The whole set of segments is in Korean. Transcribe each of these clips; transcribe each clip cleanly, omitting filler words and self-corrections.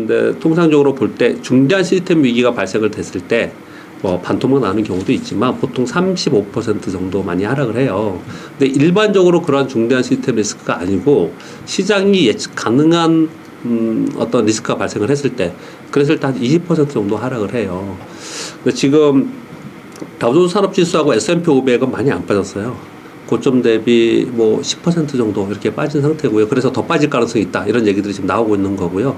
근데 통상적으로 볼 때 중대한 시스템 위기가 발생을 됐을 때 뭐 반토막 나는 경우도 있지만 보통 35% 정도 많이 하락을 해요. 근데 일반적으로 그러한 중대한 시스템 리스크가 아니고 시장이 예측 가능한 어떤 리스크가 발생을 했을 때 그랬을 때 한 20% 정도 하락을 해요. 근데 지금 다우존스 산업지수하고 S&P 500은 많이 안 빠졌어요. 고점 대비 뭐 10% 정도 이렇게 빠진 상태고요. 그래서 더 빠질 가능성이 있다. 이런 얘기들이 지금 나오고 있는 거고요.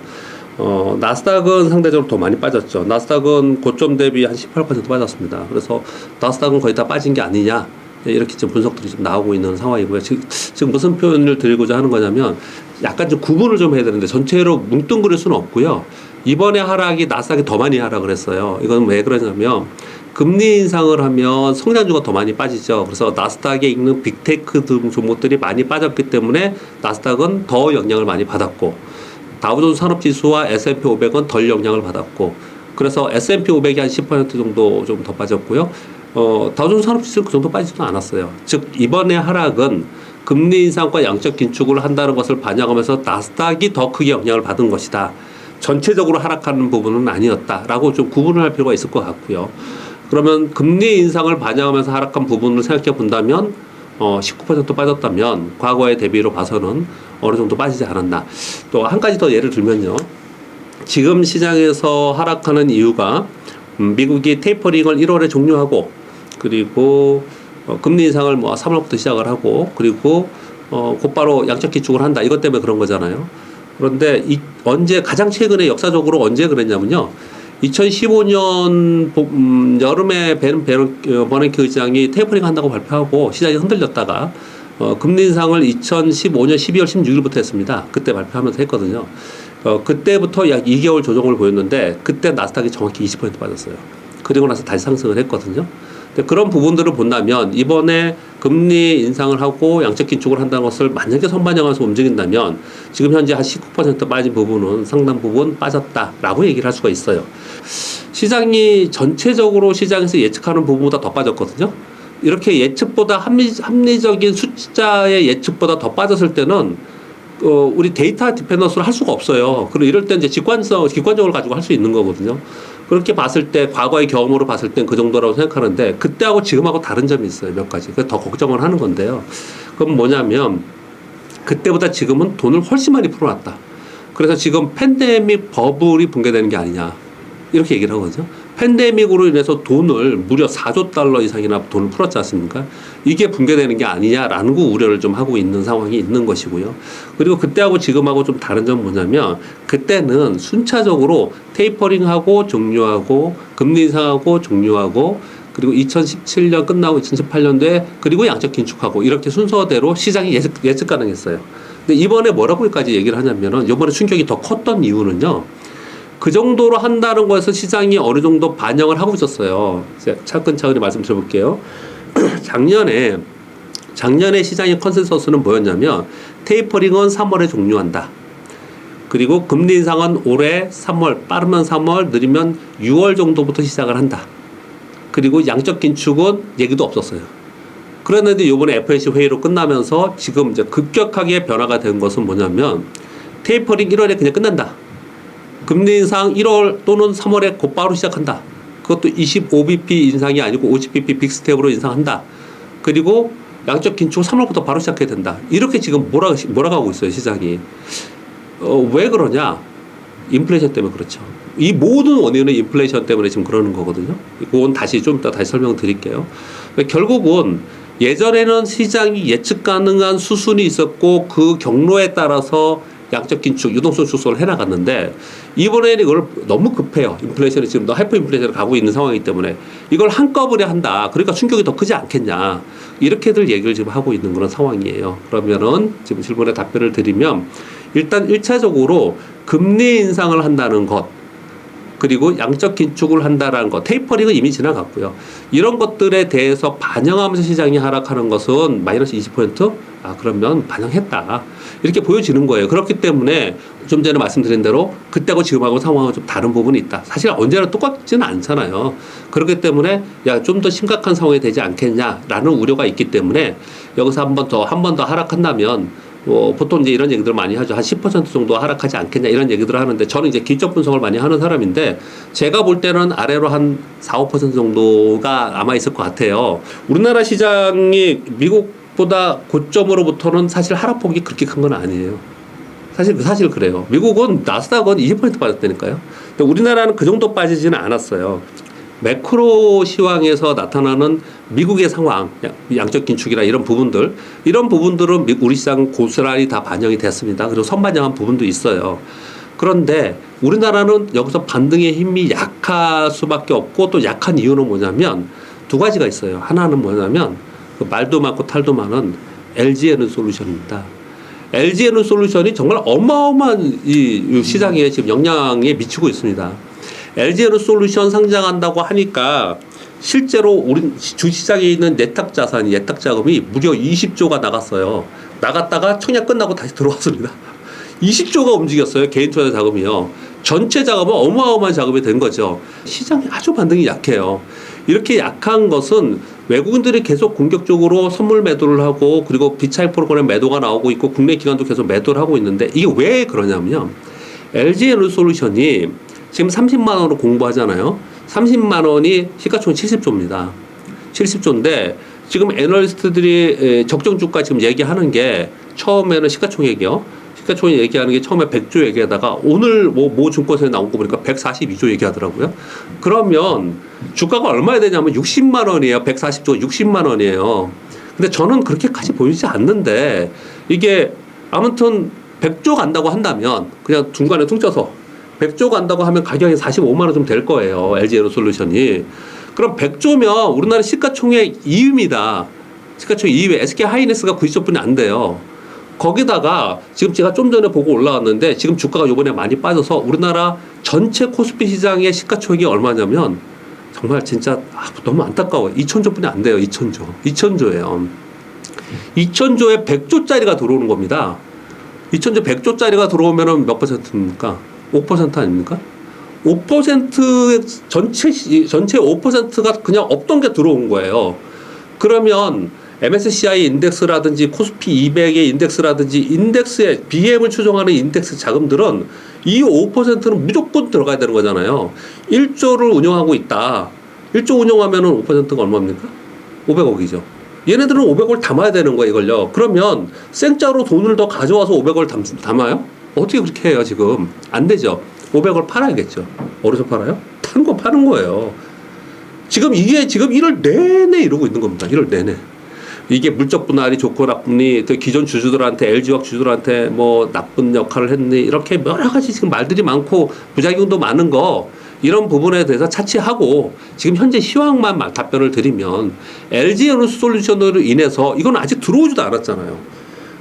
나스닥은 상대적으로 더 많이 빠졌죠. 나스닥은 고점 대비 한 18% 빠졌습니다. 그래서 나스닥은 거의 다 빠진 게 아니냐. 이렇게 지금 분석들이 좀 나오고 있는 상황이고요. 지금 무슨 표현을 드리고자 하는 거냐면 약간 좀 구분을 좀 해야 되는데 전체로 뭉뚱그릴 수는 없고요. 이번에 하락이 나스닥이 더 많이 하락을 했어요. 이건 왜 그러냐면 금리 인상을 하면 성장주가 더 많이 빠지죠. 그래서 나스닥에 있는 빅테크 등 종목들이 많이 빠졌기 때문에 나스닥은 더 영향을 많이 받았고 다우존스 산업지수와 S&P 500은 덜 영향을 받았고 그래서 S&P 500이 한 10% 정도 좀 더 빠졌고요. 다우존스 산업지수는 그 정도 빠지지도 않았어요. 즉 이번에 하락은 금리 인상과 양적 긴축을 한다는 것을 반영하면서 나스닥이 더 크게 영향을 받은 것이다. 전체적으로 하락하는 부분은 아니었다라고 좀 구분을 할 필요가 있을 것 같고요. 그러면 금리 인상을 반영하면서 하락한 부분을 생각해 본다면 19% 빠졌다면 과거의 대비로 봐서는 어느 정도 빠지지 않았나. 또 한 가지 더 예를 들면요. 지금 시장에서 하락하는 이유가 미국이 테이퍼링을 1월에 종료하고 그리고 금리 인상을 뭐 3월부터 시작을 하고 그리고 곧바로 양적 기축을 한다. 이것 때문에 그런 거잖아요. 그런데 언제 가장 최근에 역사적으로 언제 그랬냐면요. 2015년 여름에 버냉키 의장이 테이퍼링 한다고 발표하고 시장이 흔들렸다가 금리 인상을 2015년 12월 16일부터 했습니다. 그때 발표하면서 했거든요. 그때부터 약 2개월 조정을 보였는데 그때 나스닥이 정확히 20% 빠졌어요. 그리고 나서 다시 상승을 했거든요. 근데 그런 부분들을 본다면 이번에 금리 인상을 하고 양적 긴축을 한다는 것을 만약에 선반영하면서 움직인다면 지금 현재 한 19% 빠진 부분은 상당 부분 빠졌다라고 얘기를 할 수가 있어요. 시장이 전체적으로 시장에서 예측하는 부분보다 더 빠졌거든요. 이렇게 예측보다 합리적인 숫자의 예측보다 더 빠졌을 때는 우리 데이터 디펜던스를 할 수가 없어요. 그리고 이럴 때 이제 직관적으로 가지고 할 수 있는 거거든요. 그렇게 봤을 때 과거의 경험으로 봤을 땐 그 정도라고 생각하는데 그때하고 지금하고 다른 점이 있어요. 몇 가지. 그래서 더 걱정을 하는 건데요. 그럼 뭐냐면 그때보다 지금은 돈을 훨씬 많이 풀어놨다. 그래서 지금 팬데믹 버블이 붕괴되는 게 아니냐. 이렇게 얘기를 하거든요. 팬데믹으로 인해서 돈을 무려 4조 달러 이상이나 돈을 풀었지 않습니까? 이게 붕괴되는 게 아니냐라는 거 우려를 좀 하고 있는 상황이 있는 것이고요. 그리고 그때하고 지금하고 좀 다른 점은 뭐냐면 그때는 순차적으로 테이퍼링하고 종료하고 금리 인상하고 종료하고 그리고 2017년 끝나고 2018년도에 그리고 양적 긴축하고 이렇게 순서대로 시장이 예측 가능했어요. 근데 이번에 뭐라고까지 얘기를 하냐면은 이번에 충격이 더 컸던 이유는요. 그 정도로 한다는 것에서 시장이 어느 정도 반영을 하고 있었어요. 차근차근히 말씀드려볼게요. 작년에 시장의 컨센서스는 뭐였냐면 테이퍼링은 3월에 종료한다. 그리고 금리 인상은 올해 3월, 빠르면 3월, 느리면 6월 정도부터 시작을 한다. 그리고 양적 긴축은 얘기도 없었어요. 그랬는데 이번에 FOMC 회의로 끝나면서 지금 이제 급격하게 변화가 된 것은 뭐냐면 테이퍼링 1월에 그냥 끝난다. 금리 인상 1월 또는 3월에 곧바로 시작한다. 그것도 25bp 인상이 아니고 50bp 빅스텝으로 인상한다. 그리고 양적 긴축 3월부터 바로 시작해야 된다. 이렇게 지금 몰아가고 있어요, 시장이. 왜 그러냐? 인플레이션 때문에 그렇죠. 이 모든 원인은 인플레이션 때문에 지금 그러는 거거든요. 그건 좀 이따 다시 설명드릴게요. 결국은 예전에는 시장이 예측 가능한 수순이 있었고 그 경로에 따라서 양적 긴축, 유동성 축소를 해나갔는데 이번에는 이걸 너무 급해요. 인플레이션이 지금 하이퍼 인플레이션을 가고 있는 상황이기 때문에 이걸 한꺼번에 한다. 그러니까 충격이 더 크지 않겠냐. 이렇게들 얘기를 지금 하고 있는 그런 상황이에요. 그러면은 지금 질문에 답변을 드리면 일단 1차적으로 금리 인상을 한다는 것 그리고 양적 긴축을 한다라는 것, 테이퍼링은 이미 지나갔고요. 이런 것들에 대해서 반영하면서 시장이 하락하는 것은 마이너스 20%? 그러면 반영했다. 이렇게 보여지는 거예요. 그렇기 때문에 좀 전에 말씀드린 대로 그때하고 지금하고 상황은 좀 다른 부분이 있다. 사실 언제나 똑같지는 않잖아요. 그렇기 때문에 좀 더 심각한 상황이 되지 않겠냐라는 우려가 있기 때문에 여기서 한 번 더 하락한다면 보통 이제 이런 얘기들 많이 하죠. 한 10% 정도 하락하지 않겠냐 이런 얘기들을 하는데 저는 이제 기적 분석을 많이 하는 사람인데 제가 볼 때는 아래로 한 4, 5% 정도가 남아 있을 것 같아요. 우리나라 시장이 미국보다 고점으로부터는 사실 하락폭이 그렇게 큰 건 아니에요. 사실 그래요. 미국은 나스닥은 20% 빠졌다니까요. 근데 우리나라는 그 정도 빠지지는 않았어요. 매크로 시황에서 나타나는 미국의 상황, 양적 긴축이나 이런 부분들은 우리 시장 고스란히 다 반영이 됐습니다. 그리고 선반영한 부분도 있어요. 그런데 우리나라는 여기서 반등의 힘이 약할 수밖에 없고 또 약한 이유는 뭐냐면 두 가지가 있어요. 하나는 뭐냐면 말도 많고 탈도 많은 LG에너솔루션입니다. LG에너솔루션이 정말 어마어마한 이 시장에 지금 영향에 미치고 있습니다. LG에너솔루션 상장한다고 하니까 실제로 우리 주시장에 있는 예탁 자금이 무려 20조가 나갔어요. 나갔다가 청약 끝나고 다시 들어왔습니다. 20조가 움직였어요. 개인 투자 자금이요. 전체 자금은 어마어마한 자금이 된 거죠. 시장이 아주 반등이 약해요. 이렇게 약한 것은 외국인들이 계속 공격적으로 선물 매도를 하고 그리고 비차익 프로그램 매도가 나오고 있고 국내 기관도 계속 매도를 하고 있는데 이게 왜 그러냐면 LG에너솔루션이 지금 30만 원으로 공부하잖아요. 30만 원이 시가총액 70조입니다. 70조인데 지금 애널리스트들이 적정 주가 지금 얘기하는 게 처음에는 시가총액 얘기하는 게 처음에 100조 얘기하다가 오늘 모 증권사에 나온 거 보니까 142조 얘기하더라고요. 그러면 주가가 얼마나 되냐면 60만 원이에요. 140조 60만 원이에요. 근데 저는 그렇게까지 보이지 않는데 이게 아무튼 100조 간다고 한다면 그냥 중간에 퉁쳐서 100조 간다고 하면 가격이 45만 원 좀 될 거예요. LG에너솔루션이. 그럼 100조면 우리나라 시가총액 2위입니다. 시가총액 2위. SK하이닉스가 90조뿐이 안 돼요. 거기다가 지금 제가 좀 전에 보고 올라왔는데 지금 주가가 요번에 많이 빠져서 우리나라 전체 코스피 시장의 시가총액이 얼마냐면 정말 진짜 너무 안타까워요. 2,000조뿐이 안 돼요. 2,000조. 2,000조예요. 2,000조에 100조짜리가 들어오는 겁니다. 2,000조 100조짜리가 들어오면은 몇 퍼센트입니까? 5% 아닙니까? 5% 전체 5%가 그냥 없던 게 들어온 거예요. 그러면 MSCI 인덱스라든지 코스피 200의 인덱스라든지 인덱스에 BM을 추종하는 인덱스 자금들은 이 5%는 무조건 들어가야 되는 거잖아요. 1조를 운영하고 있다. 1조 운영하면은 5%가 얼마입니까? 500억이죠. 얘네들은 500억을 담아야 되는 거예요, 이걸요. 그러면 생짜로 돈을 더 가져와서 500억을 담아요? 어떻게 그렇게 해요, 지금? 안 되죠. 500억을 팔아야겠죠. 어디서 팔아요? 탄 거 파는 거예요. 지금 이게 지금 1월 내내 이러고 있는 겁니다. 1월 내내. 이게 물적 분할이 좋고 나쁘니, 또 기존 주주들한테, LG화학 주주들한테 뭐 나쁜 역할을 했니, 이렇게 여러 가지 지금 말들이 많고 부작용도 많은 거, 이런 부분에 대해서 차치하고 지금 현재 시황만 답변을 드리면 LG에너솔루션으로 인해서 이건 아직 들어오지도 않았잖아요.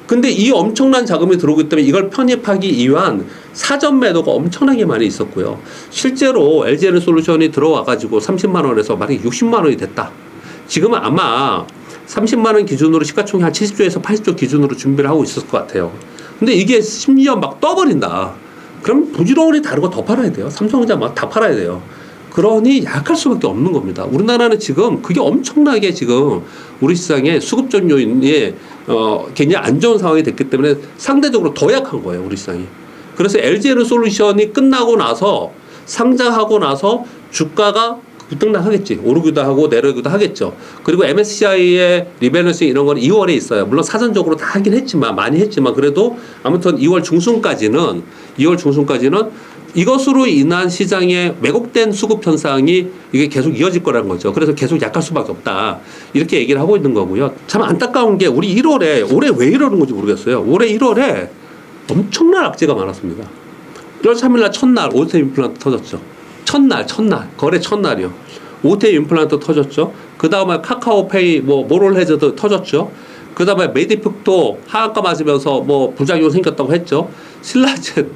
근데 이 엄청난 자금이 들어오기 때문에 이걸 편입하기 위한 사전 매도가 엄청나게 많이 있었고요. 실제로 LG에너솔루션이 들어와가지고 30만 원에서 만약에 60만 원이 됐다. 지금은 아마 30만 원 기준으로 시가총액 한 70조에서 80조 기준으로 준비를 하고 있었을 것 같아요. 근데 이게 심지어 막 떠버린다. 그럼 부지런히 다른 거 더 팔아야 돼요. 삼성전자 막 다 팔아야 돼요. 그러니 약할 수밖에 없는 겁니다. 우리나라는 지금 그게 엄청나게 지금 우리 시장의 수급적 요인이 굉장히 안 좋은 상황이 됐기 때문에 상대적으로 더 약한 거예요. 우리 시장이. 그래서 LG에너솔루션이 끝나고 나서 상장하고 나서 주가가 급등락하겠지. 오르기도 하고 내려오기도 하겠죠. 그리고 MSCI의 리밸런싱 이런 건 2월에 있어요. 물론 사전적으로 다 하긴 했지만 많이 했지만 그래도 아무튼 2월 중순까지는 이것으로 인한 시장의 왜곡된 수급 현상이 이게 계속 이어질 거라는 거죠. 그래서 계속 약할 수밖에 없다. 이렇게 얘기를 하고 있는 거고요. 참 안타까운 게 우리 1월에 올해 왜 이러는 건지 모르겠어요. 올해 1월에 엄청난 악재가 많았습니다. 1월 3일날 첫날 오테이 임플란트 터졌죠. 첫날 거래 첫날이요. 오테이 임플란트 터졌죠. 그 다음에 카카오페이 모럴 해저도 터졌죠. 그 다음에 메디픽도 하한가 맞으면서 부작용 생겼다고 했죠. 신라젠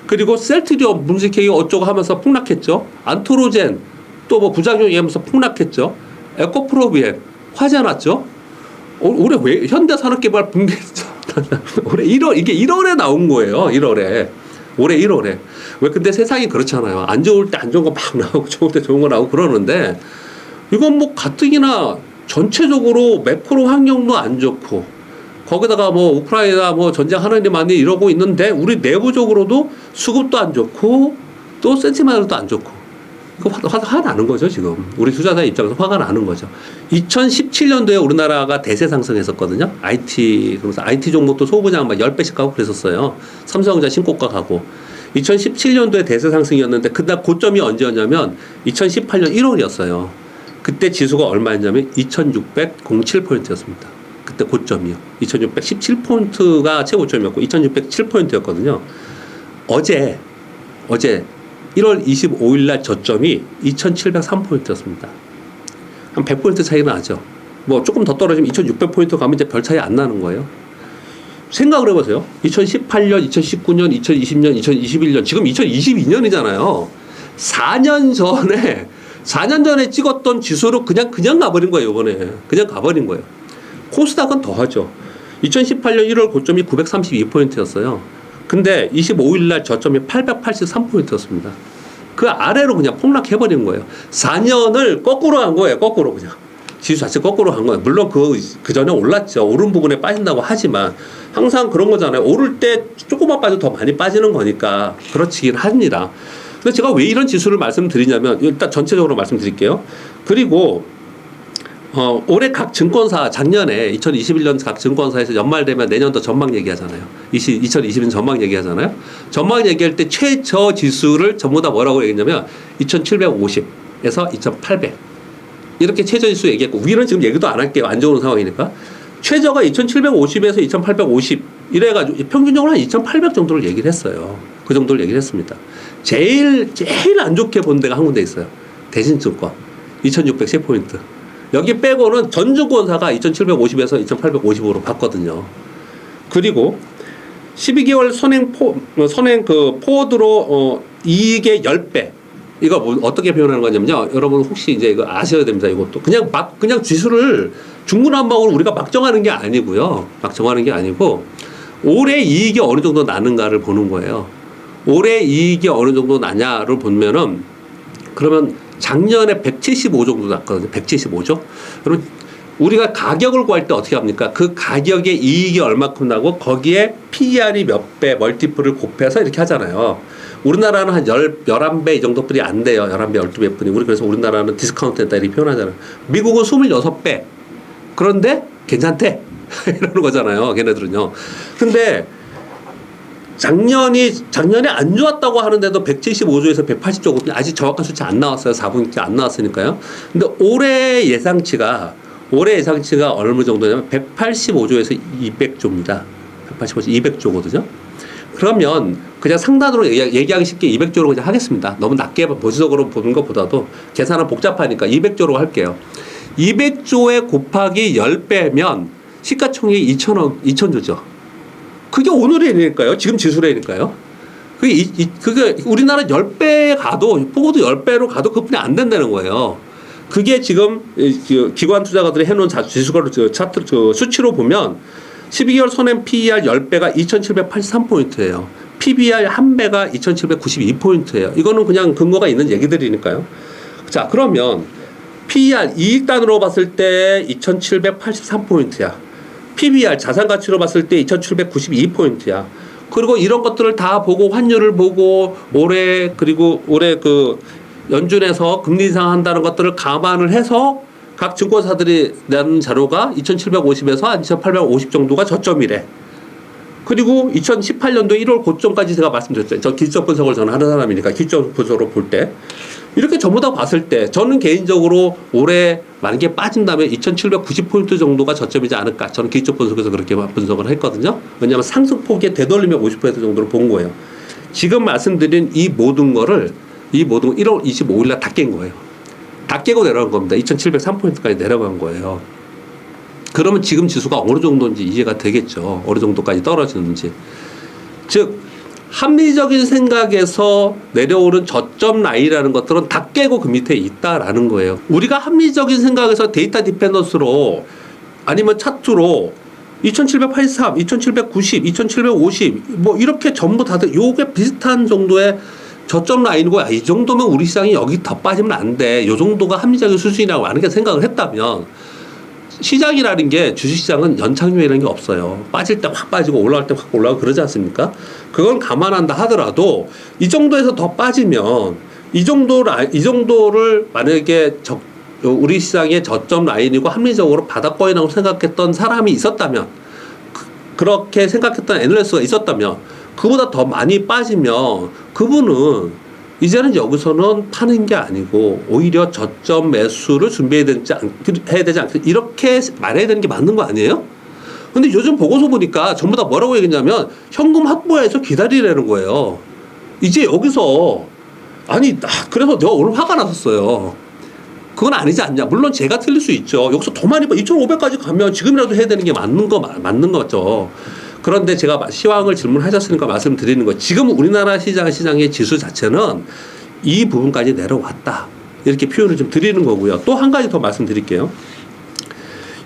그리고 셀트리온 분식회의 어쩌고 하면서 폭락했죠. 안토로젠 또 부작용이 하면서 폭락했죠. 에코프로비엠 화재 났죠. 올해 왜 현대산업개발 붕괴했죠. 올해 1월 이게 1월에 나온 거예요. 1월에 올해 1월에 왜 근데 세상이 그렇잖아요. 안 좋을 때 안 좋은 거 막 나오고 좋을 때 좋은 거 나오고 그러는데 이건 가뜩이나 전체적으로 매크로 환경도 안 좋고 거기다가 뭐 우크라이나 뭐 전쟁하느니 많이 이러고 있는데 우리 내부적으로도 수급도 안 좋고 또 센티멘트도 안 좋고 그 화가 나는 거죠 지금. 우리 투자자 입장에서 화가 나는 거죠. 2017년도에 우리나라가 대세 상승했었거든요. IT 그러면서 IT 종목도 소부장 막 10배씩 가고 그랬었어요. 삼성전자 신고가 가고. 2017년도에 대세 상승이었는데 그날 고점이 언제였냐면 2018년 1월이었어요. 그때 지수가 얼마였냐면 2607포인트였습니다. 그때 고점이요. 2617포인트가 최고점이었고 2607포인트였거든요. 어제 1월 25일 날 저점이 2703포인트였습니다. 한 100포인트 차이가 나죠. 뭐 조금 더 떨어지면 2600포인트 가면 이제 별 차이 안 나는 거예요. 생각을 해보세요. 2018년, 2019년, 2020년, 2021년, 지금 2022년이잖아요. 4년 전에 찍었던 지수로 그냥 가버린 거예요, 이번에. 그냥 가버린 거예요. 코스닥은 더 하죠. 2018년 1월 고점이 932포인트였어요. 근데 25일 날 저점이 883포인트였습니다. 그 아래로 그냥 폭락해버린 거예요. 4년을 거꾸로 한 거예요, 거꾸로 그냥. 지수 자체 거꾸로 한 거예요. 물론 그 전에 올랐죠. 오른 부분에 빠진다고 하지만 항상 그런 거잖아요. 오를 때 조금만 빠져도 더 많이 빠지는 거니까 그렇지긴 합니다. 근데 제가 왜 이런 지수를 말씀드리냐면 일단 전체적으로 말씀드릴게요. 그리고 올해 각 증권사 작년에 2021년 각 증권사에서 연말 되면 내년도 전망 얘기하잖아요. 2020년 전망 얘기하잖아요. 전망 얘기할 때 최저 지수를 전부 다 뭐라고 얘기했냐면 2750에서 2800 이렇게 최저 지수 얘기했고 위는 지금 얘기도 안 할게요. 안 좋은 상황이니까. 최저가 2750에서 2850 이래가지고 평균적으로 한 2800 정도를 얘기를 했어요. 그 정도를 얘기를 했습니다. 제일 안 좋게 본 데가 한 군데 있어요. 대신증권 2610포인트. 여기 빼고는 전 증권사가 2750에서 2850으로 봤거든요. 그리고 12개월 선행 포워드로 이익의 10배. 이거 뭐 어떻게 표현하는 거냐면요. 여러분 혹시 이제 이거 아셔야 됩니다. 이것도 그냥 지수를 중구난방으로 우리가 막 정하는 게 아니고요. 막 정하는 게 아니고 올해 이익이 어느 정도 나는가를 보는 거예요. 올해 이익이 어느 정도 나냐를 보면은 그러면 작년에 175 정도 났거든요. 175죠. 그러면 우리가 가격을 구할 때 어떻게 합니까? 그 가격의 이익이 얼마큼 나고 거기에 PER이 몇 배, 멀티플을 곱해서 이렇게 하잖아요. 우리나라는 한 11배 이 정도뿐이 안 돼요. 11배, 12배 뿐이. 그래서 우리나라는 디스카운트했다 이렇게 표현하잖아요. 미국은 26배. 그런데 괜찮대. 이러는 거잖아요. 걔네들은요. 근데 작년에 안 좋았다고 하는데도 175조에서 180조, 아직 정확한 수치 안 나왔어요. 4분기 안 나왔으니까요. 근데 올해 예상치가 어느 정도냐면 185조에서 200조입니다. 185조, 200조거든요. 그러면 그냥 상단으로 얘기하기 쉽게 200조로 그냥 하겠습니다. 너무 낮게 보수적으로 보는 것보다도 계산은 복잡하니까 200조로 할게요. 200조에 곱하기 10배면 시가총액이 2,000조죠. 그게 오늘이니까요. 지금 지수래니까요. 그게 우리나라 10배 가도, 포고도 10배로 가도 그뿐이 안 된다는 거예요. 그게 지금 기관 투자가들이 해놓은 지수가 차트 수치로 보면 12개월 선행 PER 10배가 2,783포인트예요. PBR 1배가 2,792포인트예요. 이거는 그냥 근거가 있는 얘기들이니까요. 자, 그러면 PER 이익단으로 봤을 때 2,783포인트야. PBR 자산 가치로 봤을 때 2,792포인트야. 그리고 이런 것들을 다 보고 환율을 보고 올해 그 연준에서 금리 인상한다는 것들을 감안을 해서 각 증권사들이 낸 자료가 2,750에서 2,850 정도가 저점이래. 그리고 2018년도 1월 고점까지 제가 말씀드렸어요. 저 기술적 분석을 저는 하는 사람이니까 기술적 분석으로 볼 때 이렇게 전부 다 봤을 때 저는 개인적으로 올해 만약에 빠진다면 2,790포인트 정도가 저점이지 않을까. 저는 기술적 분석에서 그렇게 분석을 했거든요. 왜냐하면 상승폭에 되돌리면 50% 정도로 본 거예요. 지금 말씀드린 이 모든 1월 25일 날 다 깬 거예요. 다 깨고 내려간 겁니다. 2,703포인트까지 내려간 거예요. 그러면 지금 지수가 어느 정도인지 이해가 되겠죠. 어느 정도까지 떨어지는지. 즉 합리적인 생각에서 내려오는 저점 라인이라는 것들은 다 깨고 그 밑에 있다라는 거예요. 우리가 합리적인 생각에서 데이터 디펜던스로 아니면 차트로 2783, 2790, 2750 뭐 이렇게 전부 다들 요게 비슷한 정도의 저점 라인이고 이 정도면 우리 시장이 여기 더 빠지면 안 돼. 요 정도가 합리적인 수준이라고 만약에 생각을 했다면 시장이라는 게 주식시장은 연착륙이라는 게 없어요. 빠질 때 확 빠지고 올라갈 때 확 올라가고 그러지 않습니까? 그건 감안한다 하더라도 이 정도에서 더 빠지면 이 정도를 만약에 우리 시장의 저점 라인이고 합리적으로 바닥권이라고 생각했던 사람이 있었다면 그렇게 생각했던 애널리스트가 있었다면 그보다 더 많이 빠지면 그분은 이제는 여기서는 파는 게 아니고 오히려 저점 매수를 준비해야 되지 않겠 이렇게 말해야 되는 게 맞는 거 아니에요? 근데 요즘 보고서 보니까 전부 다 뭐라고 얘기했냐면 현금 확보해서 기다리라는 거예요. 이제 여기서 그래서 내가 오늘 화가 났었어요. 그건 아니지 않냐. 물론 제가 틀릴 수 있죠. 여기서 더 많이 2,500까지 가면 지금이라도 해야 되는 게 맞는 거죠. 그런데 제가 시황을 질문하셨으니까 말씀드리는 거예요. 지금 우리나라 시장의 지수 자체는 이 부분까지 내려왔다. 이렇게 표현을 좀 드리는 거고요. 또 한 가지 더 말씀드릴게요.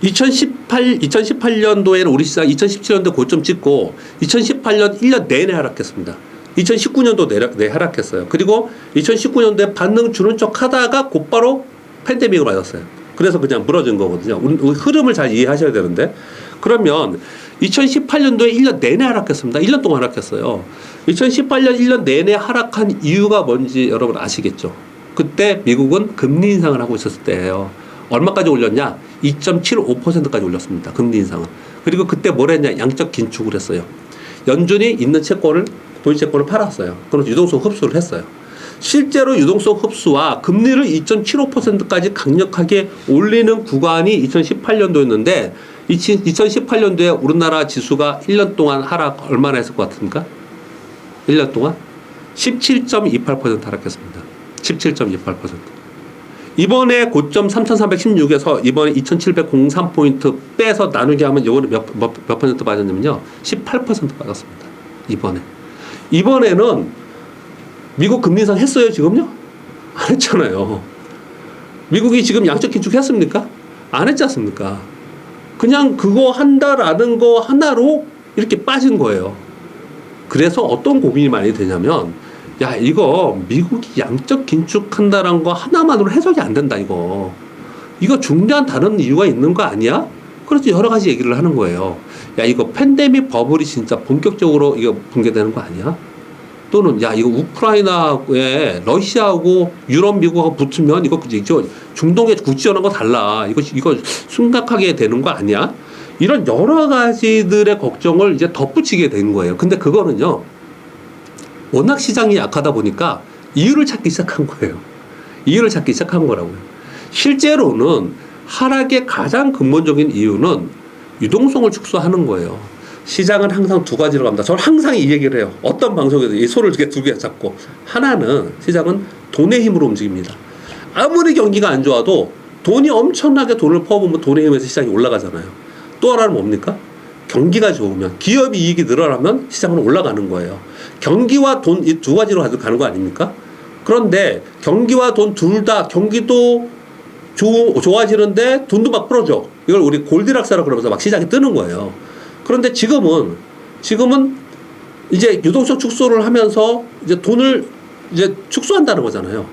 2018년도에는 우리 시장 2017년도 고점 찍고 2018년 1년 내내 하락했습니다. 2019년도 내내 하락했어요. 그리고 2019년도에 반등 주는 척 하다가 곧바로 팬데믹을 맞았어요. 그래서 그냥 무너진 거거든요. 우리 흐름을 잘 이해하셔야 되는데 그러면 2018년도에 1년 내내 하락했습니다. 1년 동안 하락했어요. 2018년 1년 내내 하락한 이유가 뭔지 여러분 아시겠죠? 그때 미국은 금리 인상을 하고 있었을 때예요. 얼마까지 올렸냐? 2.75%까지 올렸습니다. 금리 인상은. 그리고 그때 뭘 했냐? 양적 긴축을 했어요. 연준이 있는 도시채권을 팔았어요. 그럼 유동성 흡수를 했어요. 실제로 유동성 흡수와 금리를 2.75%까지 강력하게 올리는 구간이 2018년도였는데 2018년도에 우리나라 지수가 1년 동안 하락 얼마나 했을 것 같습니까? 1년 동안 17.28% 하락했습니다. 17.28%. 이번에 고점 3,316에서 이번에 2,703포인트 빼서 나누게 하면 이번에 몇 퍼센트 빠졌냐면요. 18% 빠졌습니다. 이번에는 미국 금리 인상 했어요, 지금요? 안 했잖아요. 미국이 지금 양적 긴축 했습니까? 안 했지 않습니까? 그냥 그거 한다라는 거 하나로 이렇게 빠진 거예요. 그래서 어떤 고민이 많이 되냐면, 야, 이거 미국이 양적 긴축한다라는 거 하나만으로 해석이 안 된다, 이거. 이거 중대한 다른 이유가 있는 거 아니야? 그래서 여러 가지 얘기를 하는 거예요. 야, 이거 팬데믹 버블이 진짜 본격적으로 이거 붕괴되는 거 아니야? 또는 야 이거 우크라이나에 러시아하고 유럽 미국하고 붙으면 이거 중동의 국지전하고 달라. 이거 심각하게 되는 거 아니야? 이런 여러 가지들의 걱정을 이제 덧붙이게 된 거예요. 근데 그거는요. 워낙 시장이 약하다 보니까 이유를 찾기 시작한 거예요. 이유를 찾기 시작한 거라고요. 실제로는 하락의 가장 근본적인 이유는 유동성을 축소하는 거예요. 시장은 항상 두 가지로 갑니다. 저는 항상 이 얘기를 해요. 어떤 방송에도 이 손을 두 개 잡고. 하나는 시장은 돈의 힘으로 움직입니다. 아무리 경기가 안 좋아도 돈이 엄청나게 돈을 퍼부으면 돈의 힘에서 시장이 올라가잖아요. 또 하나는 뭡니까? 경기가 좋으면 기업이 이익이 늘어나면 시장은 올라가는 거예요. 경기와 돈 이 두 가지로 가는 거 아닙니까? 그런데 경기와 돈 둘 다 경기도 좋아지는데 돈도 막 풀어줘. 이걸 우리 골디락스라고 그러면서 막 시장이 뜨는 거예요. 그런데 지금은 이제 유동성 축소를 하면서 이제 돈을 이제 축소한다는 거잖아요.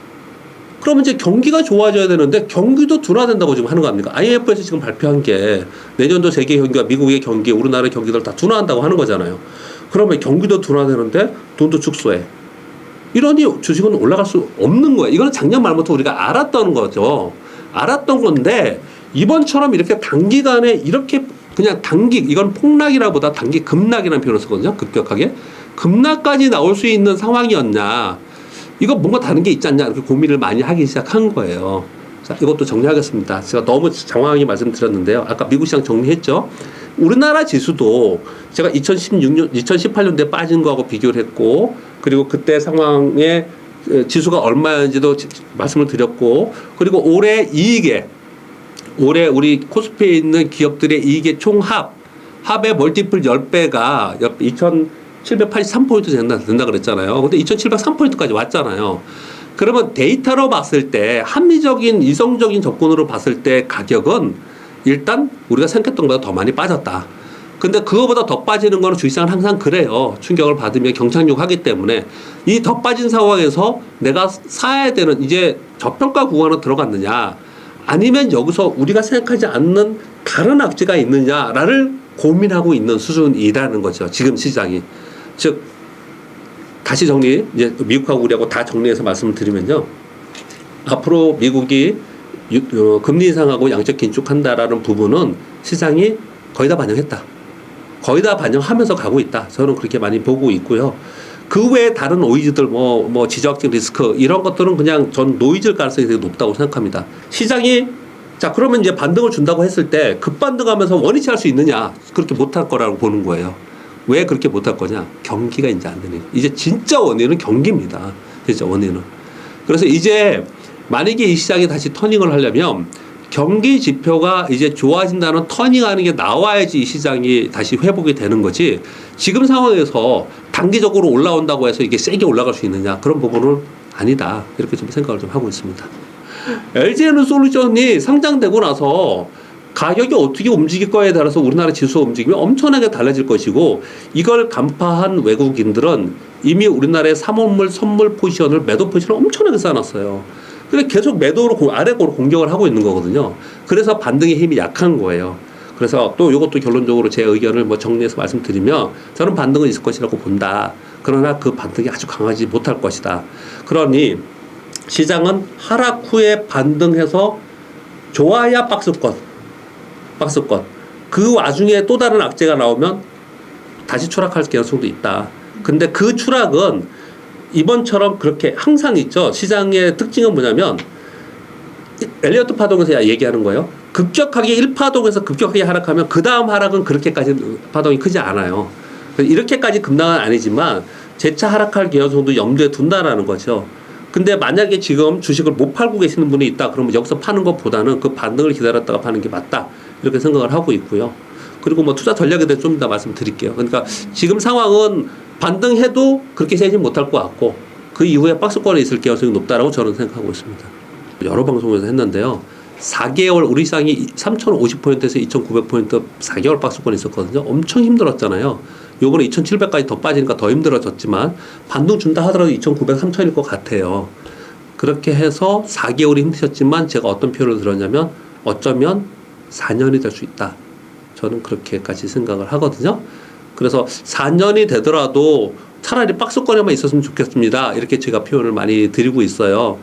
그러면 이제 경기가 좋아져야 되는데 경기도 둔화된다고 지금 하는 거 아닙니까? IMF에서 지금 발표한 게 내년도 세계 경기와 미국의 경기, 우리나라의 경기들 다 둔화한다고 하는 거잖아요. 그러면 경기도 둔화되는데 돈도 축소해. 이러니 주식은 올라갈 수 없는 거예요. 이거는 작년 말부터 우리가 알았던 거죠. 알았던 건데 이번처럼 이렇게 단기간에 이렇게 그냥 이건 폭락이라보다 급락이라는 표현을 쓰거든요. 급격하게. 급락까지 나올 수 있는 상황이었냐. 이거 뭔가 다른 게 있지 않냐. 이렇게 고민을 많이 하기 시작한 거예요. 자, 이것도 정리하겠습니다. 제가 너무 장황하게 말씀드렸는데요. 아까 미국 시장 정리했죠. 우리나라 지수도 제가 2018년도에 빠진 거하고 비교를 했고, 그리고 그때 상황에 지수가 얼마였는지도 말씀을 드렸고, 그리고 올해 우리 코스피에 있는 기업들의 이익의 합의 멀티플 10배가 2,783포인트 된다 그랬잖아요. 근데 2,703포인트까지 왔잖아요. 그러면 데이터로 봤을 때 합리적인 이성적인 접근으로 봤을 때 가격은 일단 우리가 생각했던 것보다 더 많이 빠졌다. 근데 그거보다 더 빠지는 거는 주식시장은 항상 그래요. 충격을 받으면 경착륙하기 때문에 이 더 빠진 상황에서 내가 사야 되는 이제 저평가 구간으로 들어갔느냐 아니면 여기서 우리가 생각하지 않는 다른 악재가 있느냐를 고민하고 있는 수준이라는 거죠. 지금 시장이. 즉, 다시 정리, 이제 미국하고 우리하고 다 정리해서 말씀을 드리면요. 앞으로 미국이 금리 인상하고 양적 긴축한다라는 부분은 시장이 거의 다 반영했다. 거의 다 반영하면서 가고 있다. 저는 그렇게 많이 보고 있고요. 그 외에 다른 노이즈들, 지정학적 리스크, 이런 것들은 그냥 전 노이즈일 가능성이 되게 높다고 생각합니다. 시장이, 자, 그러면 이제 반등을 준다고 했을 때 급반등하면서 원위치 할 수 있느냐? 그렇게 못할 거라고 보는 거예요. 왜 그렇게 못할 거냐? 경기가 이제 안 되네. 이제 진짜 원인은 경기입니다. 진짜 원인은. 그래서 이제 만약에 이 시장이 다시 터닝을 하려면 경기 지표가 이제 좋아진다는 터닝하는 게 나와야지 이 시장이 다시 회복이 되는 거지. 지금 상황에서 단기적으로 올라온다고 해서 이게 세게 올라갈 수 있느냐? 그런 부분은 아니다. 이렇게 좀 생각을 좀 하고 있습니다. LG에너솔루션이 상장되고 나서 가격이 어떻게 움직일 거에 따라서 우리나라 지수가 움직이면 엄청나게 달라질 것이고, 이걸 간파한 외국인들은 이미 우리나라의 사모물 선물 포지션을, 매도 포지션을 엄청나게 쌓아놨어요. 그래서 계속 매도로 아래로 공격을 하고 있는 거거든요. 그래서 반등의 힘이 약한 거예요. 그래서 또 이것도 결론적으로 제 의견을 정리해서 말씀드리면, 저는 반등은 있을 것이라고 본다. 그러나 그 반등이 아주 강하지 못할 것이다. 그러니 시장은 하락 후에 반등해서 좋아야 박스권. 그 와중에 또 다른 악재가 나오면 다시 추락할 가능성도 있다. 근데 그 추락은 이번처럼 그렇게 항상 있죠. 시장의 특징은 뭐냐면, 엘리어트 파동에서 얘기하는 거예요. 급격하게 1파동에서 급격하게 하락하면 그 다음 하락은 그렇게까지 파동이 크지 않아요. 이렇게까지 급락은 아니지만 재차 하락할 가능성도 염두에 둔다라는 거죠. 근데 만약에 지금 주식을 못 팔고 계시는 분이 있다. 그러면 여기서 파는 것보다는 그 반등을 기다렸다가 파는 게 맞다. 이렇게 생각을 하고 있고요. 그리고 투자 전략에 대해 좀 이따 말씀드릴게요. 그러니까 지금 상황은 반등해도 그렇게 세지 못할 것 같고, 그 이후에 박스권에 있을 가능성이 높다라고 저는 생각하고 있습니다. 여러 방송에서 했는데요. 4개월 우리 시장이 3,050포인트에서 2,900포인트 4개월 박스권에 있었거든요. 엄청 힘들었잖아요. 요번에 2,700까지 더 빠지니까 더 힘들어졌지만 반등 준다 하더라도 2,900, 3,000일 것 같아요. 그렇게 해서 4개월이 힘드셨지만 제가 어떤 표현을 들었냐면 어쩌면 4년이 될 수 있다. 저는 그렇게까지 생각을 하거든요. 그래서 4년이 되더라도 차라리 박스권에만 있었으면 좋겠습니다. 이렇게 제가 표현을 많이 드리고 있어요.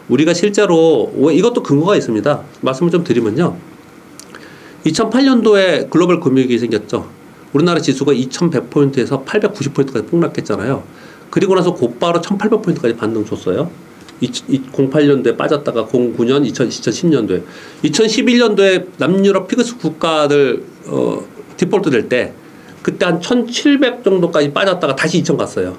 우리가 실제로 이것도 근거가 있습니다. 말씀을 좀 드리면요. 2008년도에 글로벌 금융위기 생겼죠. 우리나라 지수가 2100포인트에서 890포인트까지 폭락했잖아요. 그리고 나서 곧바로 1800포인트까지 반등 줬어요. 08년도에 빠졌다가 09년, 2010년도에. 2011년도에 남유럽 피그스 국가들 디폴트 될 때 그때 한 1700 정도까지 빠졌다가 다시 2000 갔어요.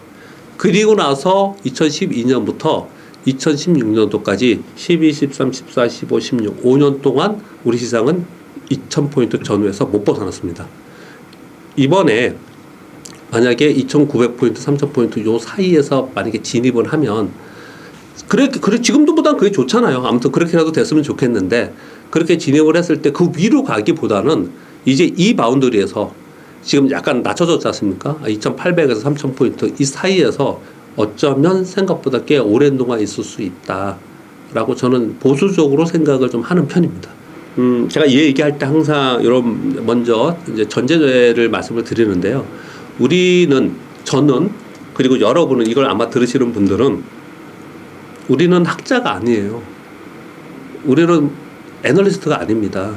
그리고 나서 2012년부터 2016년도까지 12, 13, 14, 15, 16, 5년 동안 우리 시장은 2000포인트 전후에서 못 벗어났습니다. 이번에 만약에 2900포인트, 3000포인트 요 사이에서 만약에 진입을 하면 그래 지금도 보단 그게 좋잖아요. 아무튼 그렇게라도 됐으면 좋겠는데, 그렇게 진입을 했을 때 그 위로 가기보다는 이제 이 바운더리에서 지금 약간 낮춰졌지 않습니까? 2800에서 3000포인트 이 사이에서 어쩌면 생각보다 꽤 오랜 동안 있을 수 있다라고 저는 보수적으로 생각을 좀 하는 편입니다. 제가 이 얘기할 때 항상 먼저 이제 전제를 말씀을 드리는데요. 저는 그리고 여러분은 이걸 아마 들으시는 분들은 우리는 학자가 아니에요. 우리는 애널리스트가 아닙니다.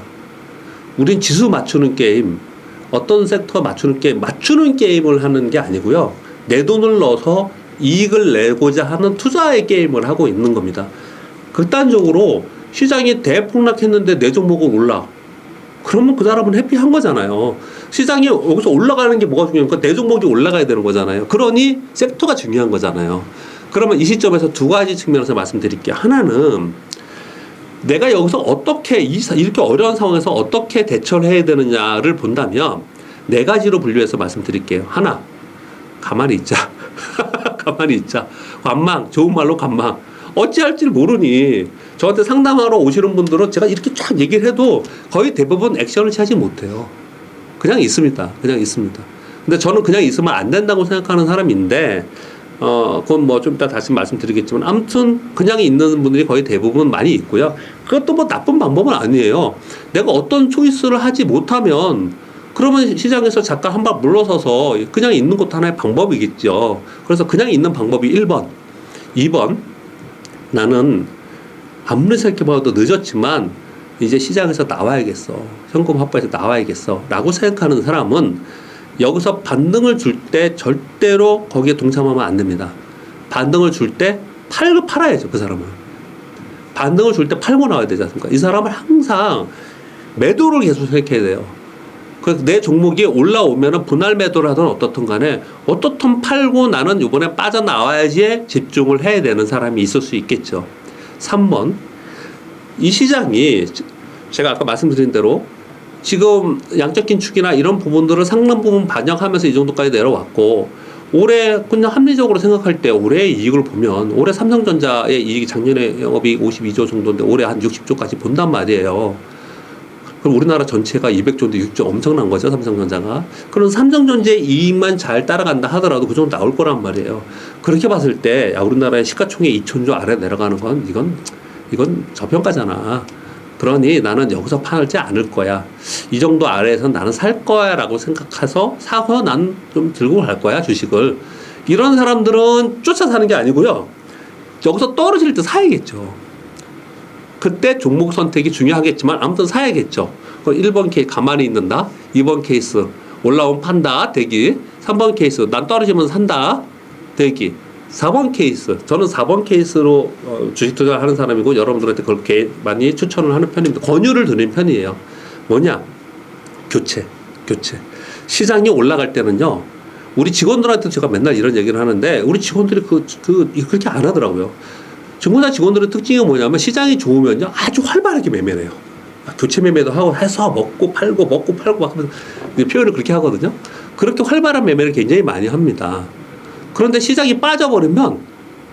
우린 지수 맞추는 게임, 어떤 섹터 맞추는 게임을 하는 게 아니고요. 내 돈을 넣어서 이익을 내고자 하는 투자의 게임을 하고 있는 겁니다. 극단적으로 시장이 대폭락했는데 내 종목은 올라. 그러면 그 사람은 해피한 거잖아요. 시장이 여기서 올라가는 게 뭐가 중요합니까? 내 종목이 올라가야 되는 거잖아요. 그러니 섹터가 중요한 거잖아요. 그러면 이 시점에서 두 가지 측면에서 말씀드릴게요. 하나는 내가 여기서 어떻게 이렇게 어려운 상황에서 어떻게 대처를 해야 되느냐를 본다면 네 가지로 분류해서 말씀드릴게요. 하나, 가만히 있자. 가만히 있자. 관망, 좋은 말로 관망. 어찌할지를 모르니 저한테 상담하러 오시는 분들은 제가 이렇게 쫙 얘기를 해도 거의 대부분 액션을 취하지 못해요. 그냥 있습니다. 그냥 있습니다. 근데 저는 그냥 있으면 안 된다고 생각하는 사람인데, 그건 뭐 좀 이따 다시 말씀드리겠지만 아무튼 그냥 있는 분들이 거의 대부분 많이 있고요. 그것도 뭐 나쁜 방법은 아니에요. 내가 어떤 초이스를 하지 못하면 그러면 시장에서 잠깐 한 발 물러서서 그냥 있는 것도 하나의 방법이겠죠. 그래서 그냥 있는 방법이 1번. 2번. 나는 아무리 생각해봐도 늦었지만 이제 시장에서 나와야겠어. 현금 확보해서 나와야겠어. 라고 생각하는 사람은 여기서 반등을 줄 때 절대로 거기에 동참하면 안 됩니다. 반등을 줄 때 팔아야죠. 그 사람은. 반등을 줄 때 팔고 나와야 되지 않습니까? 이 사람은 항상 매도를 계속 생각해야 돼요. 그래서 내 종목이 올라오면은 분할 매도를 하든 어떻든 간에 어떻든 팔고 나는 이번에 빠져나와야지 집중을 해야 되는 사람이 있을 수 있겠죠. 3번. 이 시장이 제가 아까 말씀드린 대로 지금 양적 긴축이나 이런 부분들을 상당 부분 반영하면서 이 정도까지 내려왔고 올해 그냥 합리적으로 생각할 때 올해의 이익을 보면 올해 삼성전자의 이익이 작년에 영업이 52조 정도인데 올해 한 60조까지 본단 말이에요. 그럼 우리나라 전체가 200조인데 6조 엄청난 거죠, 삼성전자가. 그럼 삼성전자의 이익만 잘 따라간다 하더라도 그 정도 나올 거란 말이에요. 그렇게 봤을 때 야, 우리나라의 시가총액 2천조 아래 내려가는 건 이건 저평가잖아. 그러니 나는 여기서 팔지 않을 거야. 이 정도 아래에서 나는 살 거야 라고 생각해서 사서 난 좀 들고 갈 거야, 주식을. 이런 사람들은 쫓아 사는 게 아니고요. 여기서 떨어질 때 사야겠죠. 그때 종목 선택이 중요하겠지만 아무튼 사야겠죠. 1번 케이스 가만히 있는다. 2번 케이스 올라오면 판다. 대기. 3번 케이스 난 떨어지면 산다. 대기. 4번 케이스. 저는 4번 케이스로 주식 투자를 하는 사람이고 여러분들한테 그렇게 많이 추천을 하는 편입니다. 권유를 드리는 편이에요. 뭐냐? 교체. 시장이 올라갈 때는요. 우리 직원들한테 제가 맨날 이런 얘기를 하는데 우리 직원들이 그렇게 안 하더라고요. 증권사 직원들의 특징이 뭐냐면 시장이 좋으면요. 아주 활발하게 매매를 해요. 교체 매매도 하고 해서 먹고 팔고 막 하면서 표현을 그렇게 하거든요. 그렇게 활발한 매매를 굉장히 많이 합니다. 그런데 시장이 빠져버리면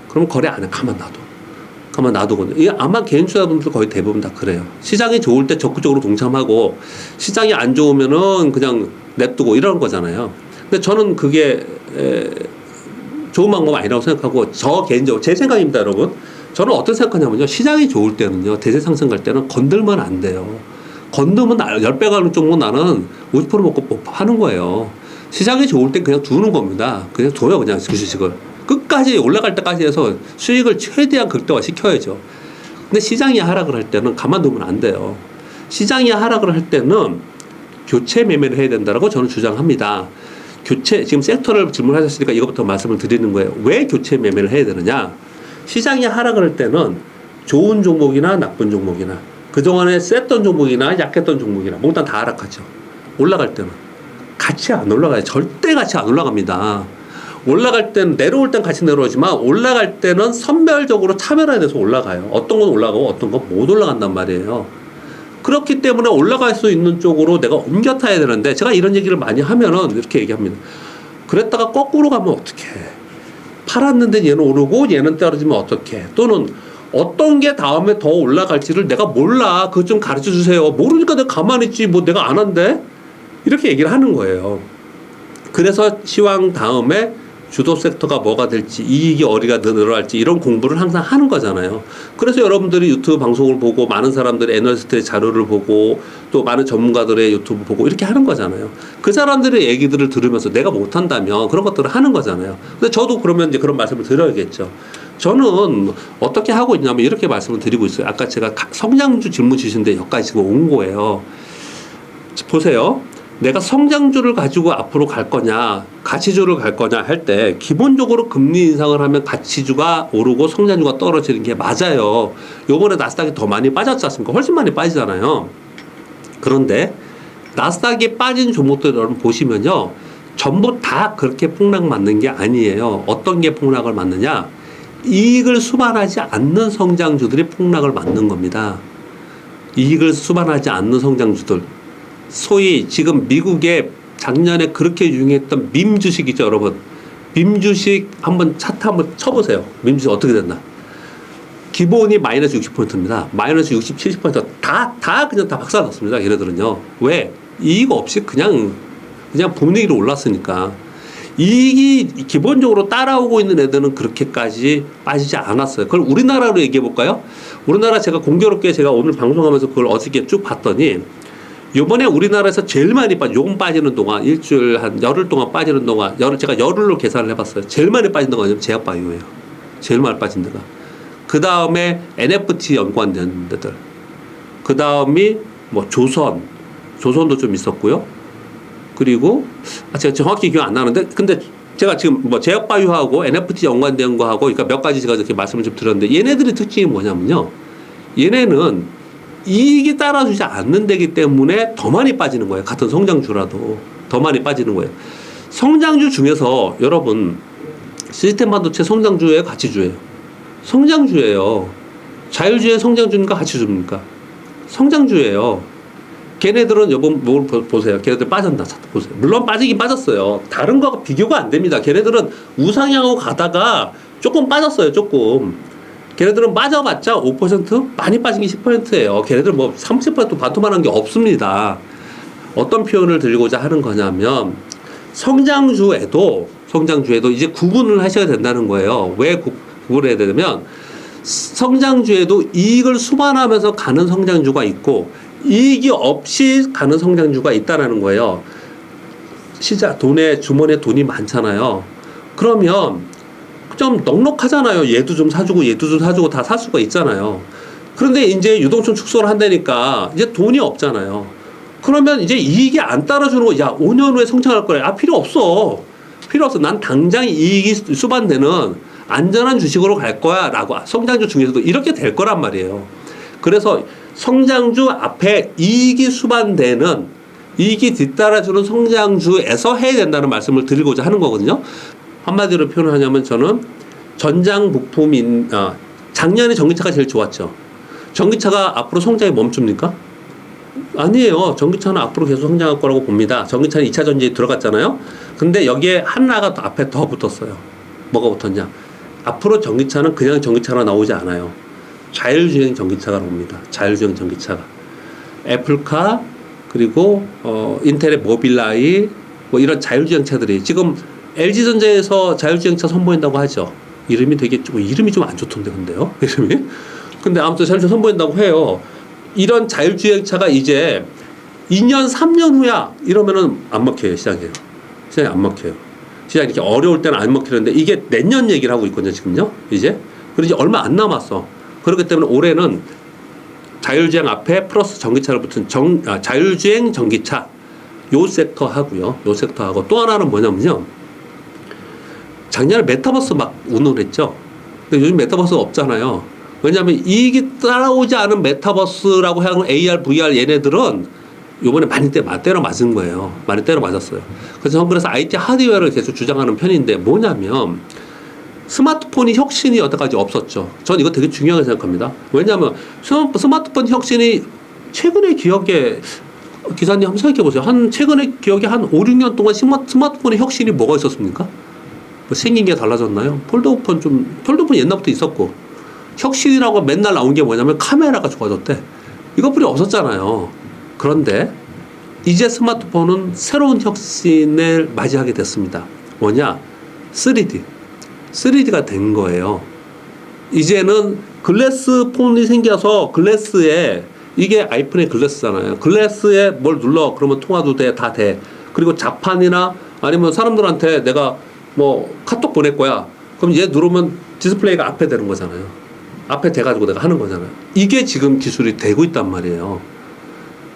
그럼 거래 안 해. 가만 놔두거든요. 이게 아마 개인 투자분들 거의 대부분 다 그래요. 시장이 좋을 때 적극적으로 동참하고 시장이 안 좋으면은 그냥 냅두고 이러는 거잖아요. 근데 저는 그게 좋은 방법 아니라고 생각하고 저 개인적으로 제 생각입니다, 여러분. 저는 어떻게 생각하냐면요. 시장이 좋을 때는요. 대세 상승 갈 때는 건들면 안 돼요. 건들면 10배 가는 쪽으로 나는 50% 먹고 하는 거예요. 시장이 좋을 땐 그냥 두는 겁니다. 그냥 둬요, 그냥 그 주식을. 끝까지 올라갈 때까지 해서 수익을 최대한 극대화 시켜야죠. 근데 시장이 하락을 할 때는 가만두면 안 돼요. 시장이 하락을 할 때는 교체 매매를 해야 된다고 저는 주장합니다. 지금 섹터를 질문하셨으니까 이것부터 말씀을 드리는 거예요. 왜 교체 매매를 해야 되느냐? 시장이 하락을 할 때는 좋은 종목이나 나쁜 종목이나 그동안에 셌던 종목이나 약했던 종목이나 일단 다 하락하죠. 올라갈 때는 같이 안 올라가요. 절대 같이 안 올라갑니다. 올라갈 때는 내려올 땐 같이 내려오지만 올라갈 때는 선별적으로 차별화돼서 올라가요. 어떤 건 올라가고 어떤 건 못 올라간단 말이에요. 그렇기 때문에 올라갈 수 있는 쪽으로 내가 옮겨 타야 되는데 제가 이런 얘기를 많이 하면은 이렇게 얘기합니다. 그랬다가 거꾸로 가면 어떡해. 팔았는데 얘는 오르고 얘는 떨어지면 어떡해. 또는 어떤 게 다음에 더 올라갈지를 내가 몰라. 그거 좀 가르쳐 주세요. 모르니까 내가 가만히 있지 뭐 내가 안 한대. 이렇게 얘기를 하는 거예요. 그래서 시황 다음에 주도 섹터가 뭐가 될지 이익이 어디가 늘어날지 이런 공부를 항상 하는 거잖아요. 그래서 여러분들이 유튜브 방송을 보고 많은 사람들이 애널리스트의 자료를 보고 또 많은 전문가들의 유튜브 보고 이렇게 하는 거잖아요. 그 사람들의 얘기들을 들으면서 내가 못한다면 그런 것들을 하는 거잖아요. 근데 저도 그러면 이제 그런 말씀을 드려야겠죠. 저는 어떻게 하고 있냐면 이렇게 말씀을 드리고 있어요. 아까 제가 성장주 질문 주신데 여기까지 지금 온 거예요. 보세요. 내가 성장주를 가지고 앞으로 갈 거냐, 가치주를 갈 거냐 할 때 기본적으로 금리 인상을 하면 가치주가 오르고 성장주가 떨어지는 게 맞아요. 요번에 나스닥이 더 많이 빠졌지 않습니까? 훨씬 많이 빠지잖아요. 그런데 나스닥이 빠진 종목들 여러분 보시면요. 전부 다 그렇게 폭락 맞는 게 아니에요. 어떤 게 폭락을 맞느냐? 이익을 수반하지 않는 성장주들이 폭락을 맞는 겁니다. 이익을 수반하지 않는 성장주들. 소위 지금 미국에 작년에 그렇게 유행했던 밈 주식 있죠, 여러분. 밈 주식 차트 한번 쳐보세요. 밈 주식 어떻게 됐나? 기본이 마이너스 60%입니다. 마이너스 60, 70% 그냥 다 박살났습니다. 얘네들은요. 왜? 이익 없이 그냥 분위기로 올랐으니까. 이익이 기본적으로 따라오고 있는 애들은 그렇게까지 빠지지 않았어요. 그걸 우리나라로 얘기해 볼까요? 우리나라 제가 공교롭게 제가 오늘 방송하면서 그걸 어저께 쭉 봤더니 요번에 우리나라에서 제일 많이 요금 빠지는 동안 일주일 한 열흘 동안 빠지는 동안 제가 열흘로 계산을 해봤어요. 제일 많이 빠진 동안이 제약바이오예요. 제일 많이 빠진 데가. 그 다음에 NFT 연관된 데들. 그 다음이 뭐 조선도 좀 있었고요. 그리고 제가 정확히 기억 안 나는데 근데 제가 지금 뭐 제약바이오하고 NFT 연관된 거하고 그러니까 몇 가지 제가 이렇게 말씀을 좀 드렸는데 얘네들의 특징이 뭐냐면요. 얘네는 이익이 따라주지 않는 데기 때문에 더 많이 빠지는 거예요. 같은 성장주라도 더 많이 빠지는 거예요. 성장주 중에서 여러분 시스템 반도체 성장주예요, 가치주예요? 성장주예요. 자율주행 성장주입니까, 가치주입니까? 성장주예요. 걔네들은 여러분 뭘 보세요. 걔네들 빠졌나 보세요. 물론 빠지긴 빠졌어요. 다른 거하고 비교가 안 됩니다. 걔네들은 우상향하고 가다가 조금 빠졌어요. 조금. 걔네들은 빠져봤자 5%? 많이 빠진 게 10%예요. 걔네들 뭐 30% 반토막한 게 없습니다. 어떤 표현을 드리고자 하는 거냐면 성장주에도 이제 구분을 하셔야 된다는 거예요. 왜 구분을 해야 되냐면 성장주에도 이익을 수반하면서 가는 성장주가 있고 이익이 없이 가는 성장주가 있다라는 거예요. 주머니에 돈이 많잖아요. 그러면 좀 넉넉하잖아요. 얘도 좀 사주고 다 살 수가 있잖아요. 그런데 이제 유동성 축소를 한다니까 이제 돈이 없잖아요. 그러면 이제 이익이 안 따라주는 거, 야, 5년 후에 성장할 거래. 필요 없어. 난 당장 이익이 수반되는 안전한 주식으로 갈 거야. 라고 성장주 중에서도 이렇게 될 거란 말이에요. 그래서 성장주 앞에 이익이 뒤따라주는 성장주에서 해야 된다는 말씀을 드리고자 하는 거거든요. 한마디로 표현하냐면 저는 작년에 전기차가 제일 좋았죠. 전기차가 앞으로 성장이 멈춥니까? 아니에요. 전기차는 앞으로 계속 성장할 거라고 봅니다. 전기차는 2차 전지에 들어갔잖아요. 근데 여기에 하나가 앞에 더 붙었어요. 뭐가 붙었냐? 앞으로 전기차는 그냥 전기차가 나오지 않아요. 자율주행 전기차가 나옵니다. 자율주행 전기차가. 애플카, 그리고 인텔의 모빌라이, 뭐 이런 자율주행차들이 지금 LG전자에서 자율주행차 선보인다고 하죠. 이름이 좀 안 좋던데, 근데요? 이름이? 근데 아무튼 자율주행 선보인다고 해요. 이런 자율주행차가 이제 2년, 3년 후야. 이러면은 안 먹혀요, 시장이 안 먹혀요. 시장이 이렇게 어려울 때는 안 먹히는데 이게 내년 얘기를 하고 있거든요, 지금요. 이제. 그리고 이제 얼마 안 남았어. 그렇기 때문에 올해는 자율주행 앞에 플러스 전기차를 붙은 자율주행 전기차. 요 섹터 하고요. 요 섹터 하고 또 하나는 뭐냐면요. 작년에 메타버스 막 운운했죠. 근데 요즘 메타버스가 없잖아요. 왜냐하면 이익이 따라오지 않은 메타버스라고 하는 AR, VR 얘네들은 요번에 많이 때려 맞은 거예요. 많이 때려 맞았어요. 그래서 IT 하드웨어를 계속 주장하는 편인데 뭐냐면 스마트폰이 혁신이 여태까지 없었죠. 전 이거 되게 중요하게 생각합니다. 왜냐하면 스마트폰 혁신이 최근에 기억에 기사님 한번 생각해 보세요. 최근에 기억에 한 5, 6년 동안 스마트폰의 혁신이 뭐가 있었습니까? 뭐 생긴 게 달라졌나요? 폴더폰 옛날부터 있었고 혁신이라고 맨날 나온 게 뭐냐면 카메라가 좋아졌대. 이것뿐이 없었잖아요. 그런데 이제 스마트폰은 새로운 혁신을 맞이하게 됐습니다. 뭐냐? 3D가 된 거예요. 이제는 글래스 폰이 생겨서 글래스에 이게 아이폰의 글래스잖아요. 글래스에 뭘 눌러 그러면 통화도 돼, 다 돼. 그리고 자판이나 아니면 사람들한테 내가 뭐 카톡 보낼 거야. 그럼 얘 누르면 디스플레이가 앞에 되는 거잖아요. 앞에 돼가지고 내가 하는 거잖아요. 이게 지금 기술이 되고 있단 말이에요.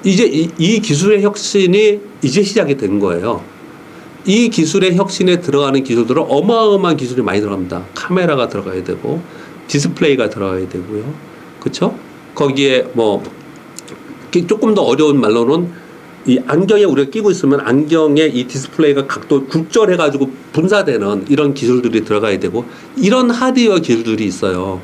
이제 이 기술의 혁신이 이제 시작이 된 거예요. 이 기술의 혁신에 들어가는 기술들은 어마어마한 기술이 많이 들어갑니다. 카메라가 들어가야 되고 디스플레이가 들어가야 되고요. 그렇죠? 거기에 뭐 조금 더 어려운 말로는 이 안경에 우리가 끼고 있으면 안경에 이 디스플레이가 각도 굴절해가지고 분사되는 이런 기술들이 들어가야 되고 이런 하드웨어 기술들이 있어요.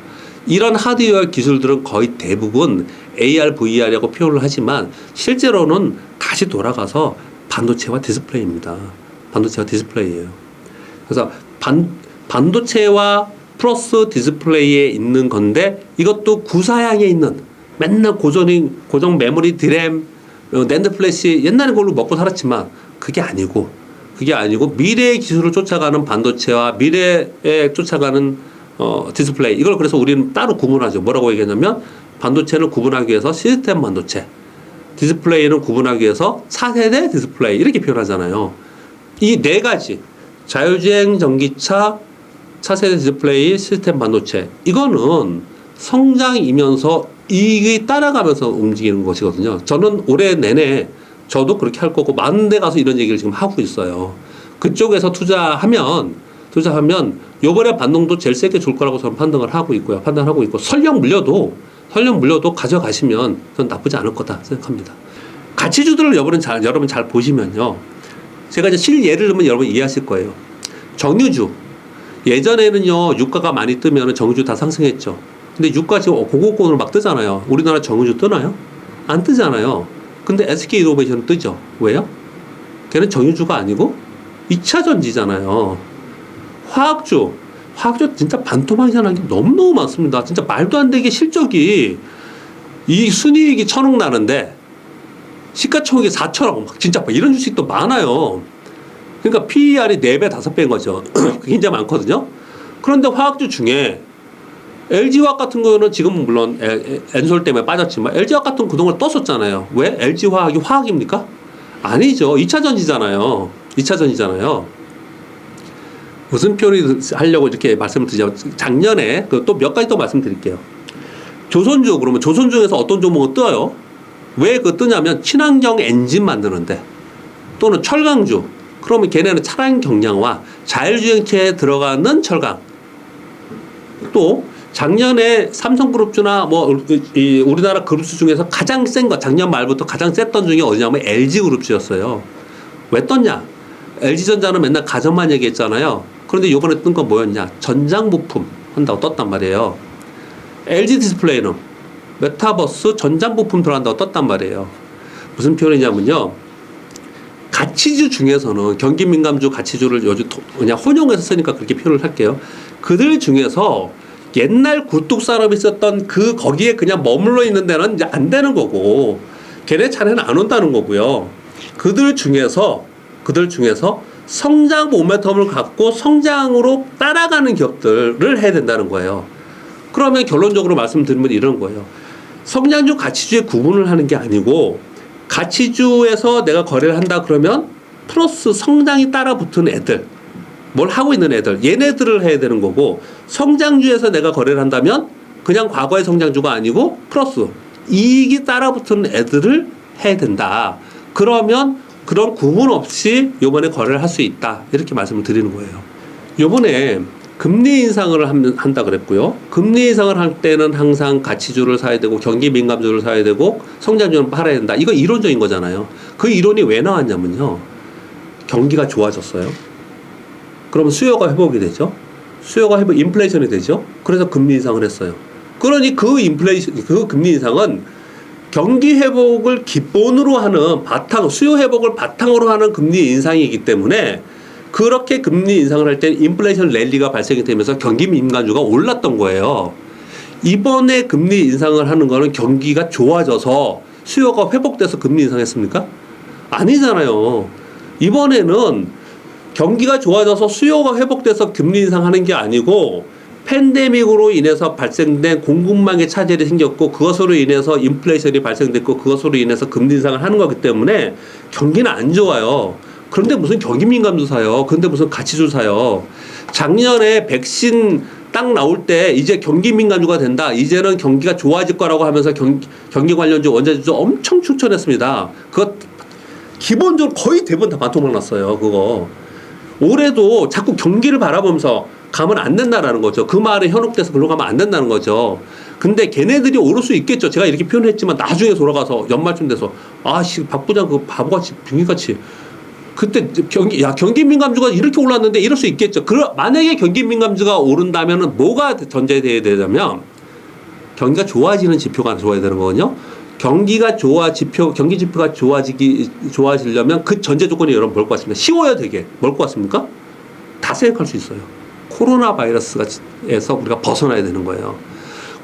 이런 하드웨어 기술들은 거의 대부분 AR, VR이라고 표현을 하지만 실제로는 다시 돌아가서 반도체와 디스플레이입니다. 반도체와 디스플레이예요. 그래서 반도체와 플러스 디스플레이에 있는 건데 이것도 구사양에 있는 맨날 고정 메모리, 디램, 낸드 플래시 옛날에 그걸로 먹고 살았지만 그게 아니고 그게 아니고 미래의 기술을 쫓아가는 반도체와 미래에 쫓아가는 디스플레이. 이걸 그래서 우리는 따로 구분하죠. 뭐라고 얘기하냐면 반도체는 구분하기 위해서 시스템 반도체, 디스플레이는 구분하기 위해서 차세대 디스플레이 이렇게 표현하잖아요. 이 네 가지 자율주행 전기차, 차세대 디스플레이, 시스템 반도체 이거는 성장이면서 이익이 따라가면서 움직이는 것이거든요. 저는 올해 내내 저도 그렇게 할 거고 많은 데 가서 이런 얘기를 지금 하고 있어요. 그쪽에서 투자하면 요번에 반동도 제일 세게 줄 거라고 저는 판단하고 있고 설령 물려도 가져가시면 전 나쁘지 않을 거다 생각합니다. 가치주들을 여러분 잘 보시면요. 제가 이제 실예를 들면 여러분 이해하실 거예요. 정유주. 예전에는요, 유가가 많이 뜨면 정유주 다 상승했죠. 근데 유가 지금 고고권으로 막 뜨잖아요. 우리나라 정유주 뜨나요? 안 뜨잖아요. 근데 SK이노베이션은 뜨죠. 왜요? 걔는 정유주가 아니고 2차 전지잖아요. 화학주 진짜 반토막이라는 게 너무너무 많습니다. 진짜 말도 안 되게 실적이 이 순이익이 1,000억 나는데 시가총액이 4천억 진짜 이런 주식도 많아요. 그러니까 PER이 4배, 5배인 거죠. 그게 굉장히 많거든요. 그런데 화학주 중에 LG화학 같은 거는 지금은 물론 엔솔 때문에 빠졌지만 LG화학 같은 거 그동안 떴었잖아요. 왜? LG화학이 화학입니까? 아니죠. 2차 전지잖아요. 2차 전지잖아요. 무슨 표현을 하려고 이렇게 말씀을 드리죠. 작년에 또 몇 가지 또 말씀드릴게요. 조선주 그러면 조선주에서 어떤 종목은 떠요? 왜 그 뜨냐면 친환경 엔진 만드는데 또는 철강주 그러면 걔네는 차량 경량화 자율주행체에 들어가는 철강 또 작년에 삼성그룹주나 우리나라 그룹주 중에서 가장 센 거 작년 말부터 가장 셌던 중에 어디냐면 LG그룹주였어요. 왜 떴냐? LG전자는 맨날 가전만 얘기했잖아요. 그런데 이번에 뜬 건 뭐였냐? 전장부품 한다고 떴단 말이에요. LG디스플레이는 메타버스 전장부품 들어간다고 떴단 말이에요. 무슨 표현이냐면요. 가치주 중에서는 경기민감주 가치주를 요즘 그냥 혼용해서 쓰니까 그렇게 표현을 할게요. 그들 중에서 옛날 굴뚝 산업이 있었던 거기에 그냥 머물러 있는 데는 이제 안 되는 거고 걔네 차례는 안 온다는 거고요. 그들 중에서 성장 모멘텀을 갖고 성장으로 따라가는 기업들을 해야 된다는 거예요. 그러면 결론적으로 말씀드리면 이런 거예요. 성장주 가치주에 구분을 하는 게 아니고 가치주에서 내가 거래를 한다 그러면 플러스 성장이 따라 붙은 애들 뭘 하고 있는 애들 얘네들을 해야 되는 거고 성장주에서 내가 거래를 한다면 그냥 과거의 성장주가 아니고 플러스 이익이 따라 붙은 애들을 해야 된다. 그러면 그런 구분 없이 요번에 거래를 할 수 있다. 이렇게 말씀을 드리는 거예요. 요번에 금리 인상을 한다 그랬고요. 금리 인상을 할 때는 항상 가치주를 사야 되고 경기 민감주를 사야 되고 성장주는 팔아야 된다. 이거 이론적인 거잖아요. 그 이론이 왜 나왔냐면요. 경기가 좋아졌어요. 그러면 수요가 회복이 되죠. 인플레이션이 되죠. 그래서 금리 인상을 했어요. 그러니 그 금리 인상은 경기 회복을 기본으로 하는 수요 회복을 바탕으로 하는 금리 인상이기 때문에 그렇게 금리 인상을 할 때 인플레이션 랠리가 발생이 되면서 경기 민감주가 올랐던 거예요. 이번에 금리 인상을 하는 거는 경기가 좋아져서 수요가 회복돼서 금리 인상했습니까? 아니잖아요. 이번에는 경기가 좋아져서 수요가 회복돼서 금리 인상하는 게 아니고 팬데믹으로 인해서 발생된 공급망의 차질이 생겼고 그것으로 인해서 인플레이션이 발생됐고 그것으로 인해서 금리 인상을 하는 거기 때문에 경기는 안 좋아요. 그런데 무슨 경기 민감주 사요? 그런데 무슨 가치주 사요? 작년에 백신 딱 나올 때 이제 경기 민감주가 된다. 이제는 경기가 좋아질 거라고 하면서 경기 관련주 원자주주 엄청 추천했습니다. 그거 기본적으로 거의 대부분 다 반토막 났어요. 그거. 올해도 자꾸 경기를 바라보면서 가면 안 된다라는 거죠. 그 말에 현혹돼서 글로 가면 안 된다는 거죠. 근데 걔네들이 오를 수 있겠죠. 제가 이렇게 표현했지만 나중에 돌아가서 연말쯤 돼서 박 부장 그 바보같이 빙의같이 그때 경기 민감주가 이렇게 올랐는데 이럴 수 있겠죠. 만약에 경기 민감주가 오른다면은 뭐가 전제돼야 되냐면 경기가 좋아지는 지표가 좋아야 되는 거거든요. 경기 지표가 좋아지려면 그 전제 조건이 여러분 뭘 것 같습니까? 쉬워야 되게. 뭘 것 같습니까? 다 생각할 수 있어요. 코로나 바이러스에서 우리가 벗어나야 되는 거예요.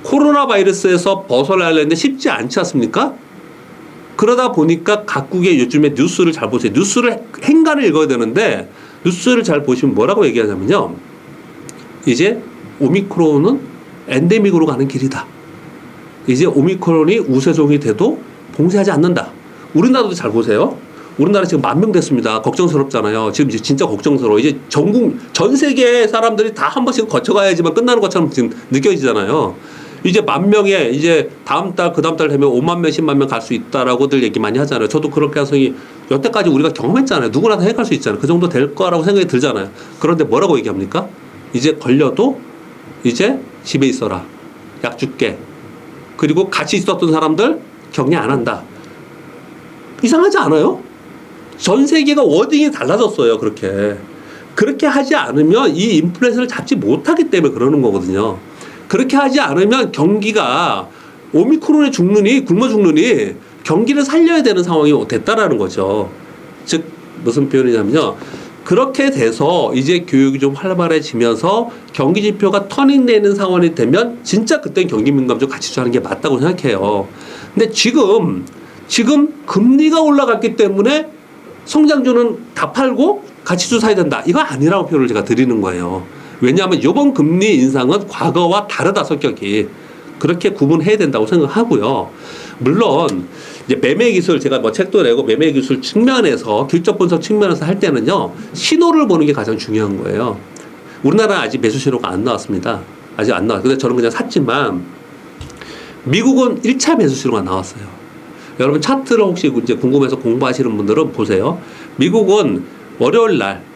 코로나 바이러스에서 벗어나려는데 쉽지 않지 않습니까? 그러다 보니까 각국의 요즘에 뉴스를 잘 보세요. 뉴스를 행간을 읽어야 되는데 뉴스를 잘 보시면 뭐라고 얘기하냐면요. 이제 오미크론은 엔데믹으로 가는 길이다. 이제 오미크론이 우세종이 돼도 봉쇄하지 않는다. 우리나라도 잘 보세요. 우리나라 지금 10,000명 됐습니다. 걱정스럽잖아요. 지금 진짜 걱정스러워. 이제 전 세계 사람들이 다 한 번씩 거쳐가야지만 끝나는 것처럼 지금 느껴지잖아요. 이제 10,000명에 이제 다음 달, 그 다음 달 되면 5만 명, 10만 명 갈 수 있다라고들 얘기 많이 하잖아요. 저도 그렇게 가능성이 여태까지 우리가 경험했잖아요. 누구나 다 해갈 수 있잖아요. 그 정도 될 거라고 생각이 들잖아요. 그런데 뭐라고 얘기합니까? 이제 걸려도 이제 집에 있어라. 약 줄게. 그리고 같이 있었던 사람들 격리 안 한다. 이상하지 않아요? 전 세계가 워딩이 달라졌어요. 그렇게 하지 않으면 이 인플레이션을 잡지 못하기 때문에 그러는 거거든요. 그렇게 하지 않으면 경기가 오미크론에 죽느니 굶어 죽느니 경기를 살려야 되는 상황이 됐다라는 거죠. 즉 무슨 표현이냐면요. 그렇게 돼서 이제 교육이 좀 활발해지면서 경기 지표가 터닝되는 상황이 되면 진짜 그때 경기 민감 좀 같이 하는 게 맞다고 생각해요. 근데 지금 금리가 올라갔기 때문에 성장주는 다 팔고 가치주 사야 된다. 이거 아니라고 표현을 제가 드리는 거예요. 왜냐하면 이번 금리 인상은 과거와 다르다 성격이. 그렇게 구분해야 된다고 생각하고요. 물론 이제 매매 기술 제가 뭐 책도 내고 매매 기술 측면에서 기술적 분석 측면에서 할 때는요. 신호를 보는 게 가장 중요한 거예요. 우리나라는 아직 매수 신호가 안 나왔습니다. 아직 안 나왔어요. 근데 저는 그냥 샀지만 미국은 1차 매수 신호가 나왔어요. 여러분 차트를 혹시 이제 궁금해서 공부하시는 분들은 보세요. 미국은 월요일 날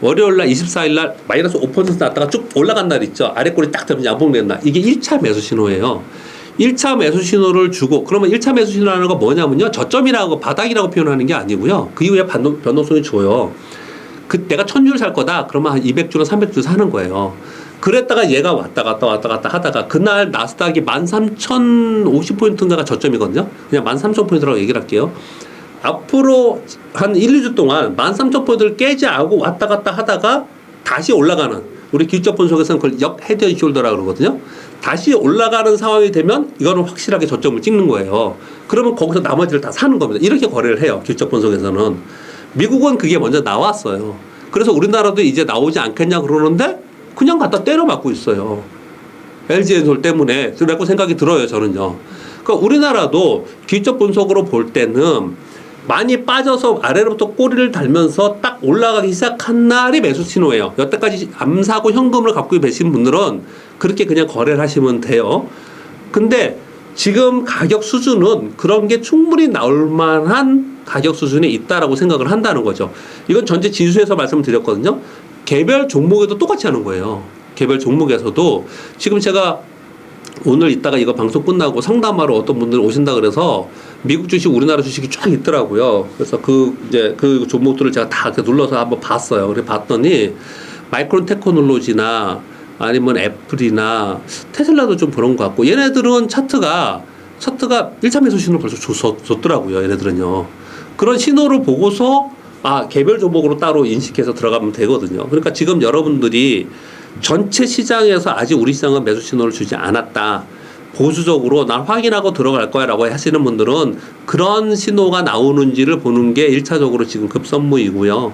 24일 날 마이너스 5% 났다가 쭉 올라간 날 있죠. 아래 꼬리 딱 되면 양봉된 날. 이게 1차 매수 신호예요. 1차 매수 신호를 주고 그러면 1차 매수 신호라는 건 뭐냐면요. 저점이라고 바닥이라고 표현하는 게 아니고요. 그 이후에 변동성이 줘요. 내가 1,000주를 살 거다. 그러면 한 200주나 300주 사는 거예요. 그랬다가 얘가 왔다 갔다 하다가 그날 나스닥이 13,050포인트인가가 저점이거든요. 그냥 13,000포인트라고 얘기를 할게요. 앞으로 한 1, 2주 동안 13,000포인트를 깨지 않고 왔다 갔다 하다가 다시 올라가는 우리 기술적 분석에서는 그걸 역 헤드 앤 숄더라고 그러거든요. 다시 올라가는 상황이 되면 이거는 확실하게 저점을 찍는 거예요. 그러면 거기서 나머지를 다 사는 겁니다. 이렇게 거래를 해요. 기술적 분석에서는. 미국은 그게 먼저 나왔어요. 그래서 우리나라도 이제 나오지 않겠냐 그러는데 그냥 갖다 때려 맞고 있어요. LG엔솔 때문에. 그래고 생각이 들어요, 저는요. 그러니까 우리나라도 기술적 분석으로 볼 때는 많이 빠져서 아래로부터 꼬리를 달면서 딱 올라가기 시작한 날이 매수 신호예요. 여태까지 안 사고 현금을 갖고 계신 분들은 그렇게 그냥 거래를 하시면 돼요. 근데 지금 가격 수준은 그런 게 충분히 나올 만한 가격 수준에 있다라고 생각을 한다는 거죠. 이건 전체 지수에서 말씀을 드렸거든요. 개별 종목에도 똑같이 하는 거예요. 개별 종목에서도 지금 제가 오늘 이따가 이거 방송 끝나고 상담하러 어떤 분들 오신다 그래서 미국 주식, 우리나라 주식이 쫙 있더라고요. 그래서 그 종목들을 제가 다 눌러서 한번 봤어요. 그래 봤더니 마이크론 테크놀로지나 아니면 애플이나 테슬라도 좀 그런 것 같고 얘네들은 차트가 1차 매수 신호를 벌써 줬더라고요. 얘네들은요. 그런 신호를 보고서 개별 종목으로 따로 인식해서 들어가면 되거든요. 그러니까 지금 여러분들이 전체 시장에서 아직 우리 시장은 매수 신호를 주지 않았다. 보수적으로 난 확인하고 들어갈 거야 라고 하시는 분들은 그런 신호가 나오는지를 보는 게 1차적으로 지금 급선무이고요.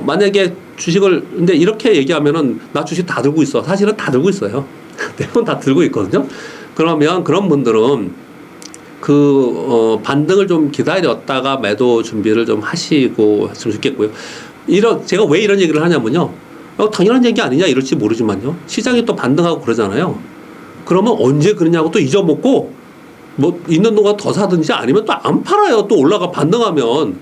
만약에 주식을, 근데 이렇게 얘기하면은 나 주식 다 들고 있어. 사실은 다 들고 있어요. 대부분 다 들고 있거든요. 그러면 그런 분들은 반등을 좀 기다렸다가 매도 준비를 좀 하시고 했으면 좋겠고요. 제가 왜 이런 얘기를 하냐면요. 당연한 얘기 아니냐 이럴지 모르지만요. 시장이 또 반등하고 그러잖아요. 그러면 언제 그러냐고 또 잊어먹고 뭐 있는 동안 더 사든지 아니면 또 안 팔아요. 또 올라가 반등하면.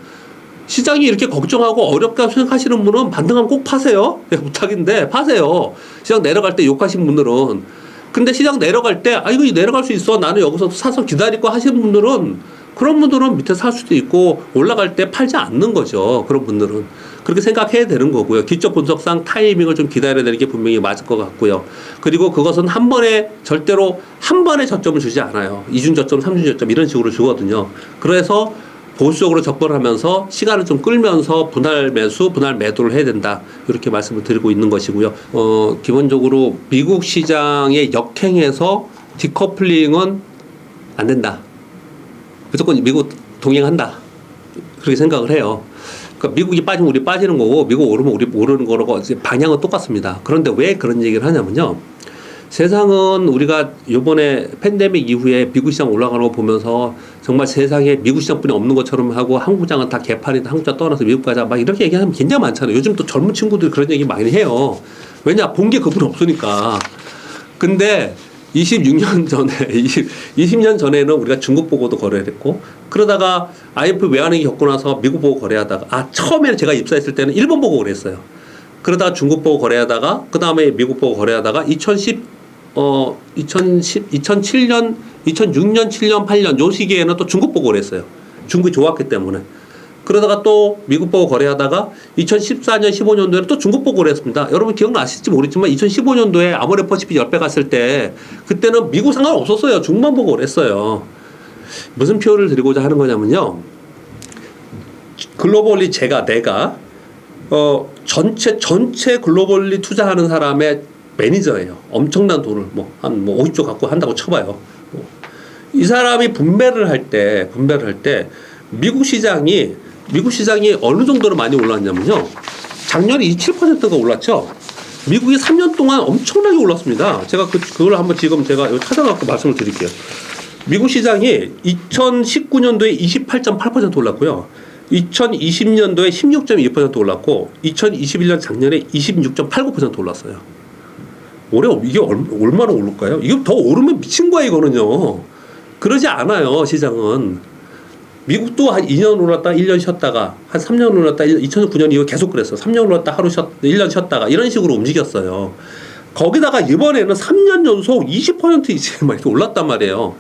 시장이 이렇게 걱정하고 어렵다고 생각하시는 분은 반등하면 꼭 파세요. 부탁인데 파세요. 시장 내려갈 때 욕하신 분들은. 근데 시장 내려갈 때 이거 내려갈 수 있어. 나는 여기서 사서 기다릴 거 하시는 분들은 그런 분들은 밑에 살 수도 있고 올라갈 때 팔지 않는 거죠. 그런 분들은. 그렇게 생각해야 되는 거고요. 기초 분석상 타이밍을 좀 기다려야 되는 게 분명히 맞을 것 같고요. 그리고 그것은 절대로 한 번에 저점을 주지 않아요. 2준 저점, 3준 저점 이런 식으로 주거든요. 그래서 보수적으로 접근하면서 시간을 좀 끌면서 분할 매수, 분할 매도를 해야 된다. 이렇게 말씀을 드리고 있는 것이고요. 기본적으로 미국 시장의 역행에서 디커플링은 안 된다. 무조건 미국 동행한다. 그렇게 생각을 해요. 그러니까 미국이 빠지면 우리 빠지는 거고 미국 오르면 우리 오르는 거라고 방향은 똑같습니다. 그런데 왜 그런 얘기를 하냐면요. 세상은 우리가 이번에 팬데믹 이후에 미국 시장 올라가는 거 보면서 정말 세상에 미국 시장뿐이 없는 것처럼 하고 한국장은 다 개판이다. 한국장 떠나서 미국 가자. 막 이렇게 얘기하면 굉장히 많잖아요. 요즘 또 젊은 친구들이 그런 얘기 많이 해요. 왜냐? 본 게 그분 없으니까. 근데 26년 전에, 20년 전에는 우리가 중국 보고도 거래를 했고, 그러다가 IMF 외환위기 겪고 나서 미국 보고 거래하다가, 처음에 제가 입사했을 때는 일본 보고 거래했어요. 그러다가 중국 보고 거래하다가, 그 다음에 미국 보고 거래하다가, 2007년, 2006년, 7년, 8년, 요 시기에는 또 중국 보고 거래했어요. 중국이 좋았기 때문에. 그러다가 또 미국 보고 거래하다가 2014년, 15년도에는 또 중국 보고 거래했습니다. 여러분 기억나실지 모르겠지만 2015년도에 아모레퍼시픽 10배 갔을 때 그때는 미국 상관없었어요. 중국만 보고 거래했어요. 무슨 표현을 드리고자 하는 거냐면요. 글로벌리 내가 전체 글로벌리 투자하는 사람의 매니저예요. 엄청난 돈을 한 50조 갖고 한다고 쳐봐요. 이 사람이 분배를 할 때 미국 시장이 어느 정도로 많이 올랐냐면요. 작년에 27%가 올랐죠. 미국이 3년 동안 엄청나게 올랐습니다. 제가 그걸 한번 지금 제가 찾아갖고 말씀을 드릴게요. 미국 시장이 2019년도에 28.8% 올랐고요. 2020년도에 16.2% 올랐고 2021년 작년에 26.89% 올랐어요. 올해 이게 얼마나 오를까요? 이게 더 오르면 미친 거야 이거는요. 그러지 않아요 시장은. 미국도 한 2년 올랐다 1년 쉬었다가 한 3년 올랐다 2009년 이후 계속 그랬어. 3년 올랐다 1년 쉬었다가 이런 식으로 움직였어요. 거기다가 이번에는 3년 연속 20% 이상 이렇게 올랐단 말이에요.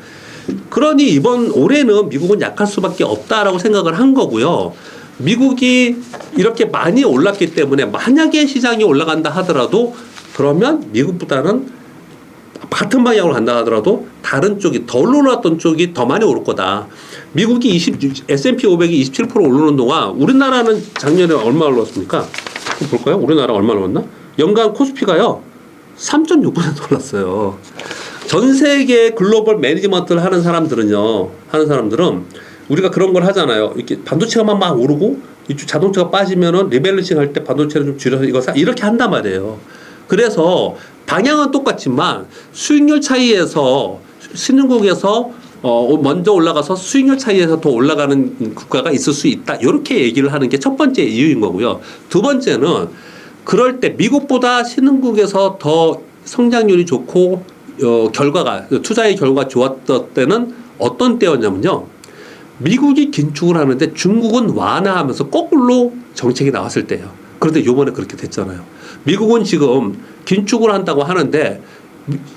그러니 올해는 미국은 약할 수밖에 없다라고 생각을 한 거고요. 미국이 이렇게 많이 올랐기 때문에 만약에 시장이 올라간다 하더라도 그러면 미국보다는 같은 방향으로 간다 하더라도 다른 쪽이 덜 올랐던 쪽이 더 많이 오를 거다. 미국이 S&P 500이 27% 오르는 동안 우리나라는 작년에 얼마 올랐습니까? 볼까요? 우리나라 얼마 올랐나? 연간 코스피가요 3.6% 올랐어요. 전 세계 글로벌 매니지먼트를 하는 사람들은 우리가 그런 걸 하잖아요. 이렇게 반도체가 막 오르고 이쪽 자동차가 빠지면은 리밸런싱 할 때 반도체를 좀 줄여서 이렇게 한단 말이에요. 그래서 방향은 똑같지만 수익률 차이에서 신흥국에서 먼저 올라가서 수익률 차이에서 더 올라가는 국가가 있을 수 있다. 이렇게 얘기를 하는 게 첫 번째 이유인 거고요. 두 번째는 그럴 때 미국보다 신흥국에서 더 성장률이 좋고 투자의 결과가 좋았던 때는 어떤 때였냐면요. 미국이 긴축을 하는데 중국은 완화하면서 거꾸로 정책이 나왔을 때예요. 그런데 이번에 그렇게 됐잖아요. 미국은 지금 긴축을 한다고 하는데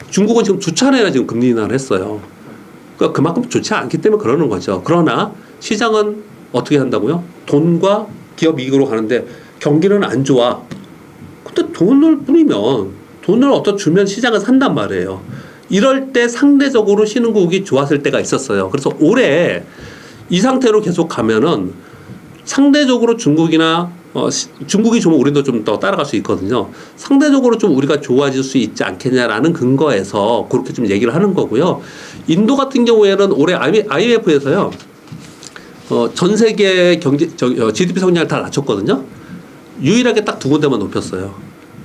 중국은 지금 두 차례나 지금 금리 인하를 했어요. 그러니까 그만큼 좋지 않기 때문에 그러는 거죠. 그러나 시장은 어떻게 한다고요? 돈과 기업 이익으로 가는데 경기는 안 좋아. 근데 돈을 어디다 주면 시장은 산단 말이에요. 이럴 때 상대적으로 신흥국이 좋았을 때가 있었어요. 그래서 올해 이 상태로 계속 가면은 상대적으로 중국이 좋으면 우리도 좀 더 따라갈 수 있거든요. 상대적으로 좀 우리가 좋아질 수 있지 않겠냐라는 근거에서 그렇게 좀 얘기를 하는 거고요. 인도 같은 경우에는 올해 IMF에서요, 전 세계 GDP 성장을 다 낮췄거든요. 유일하게 딱 두 군데만 높였어요.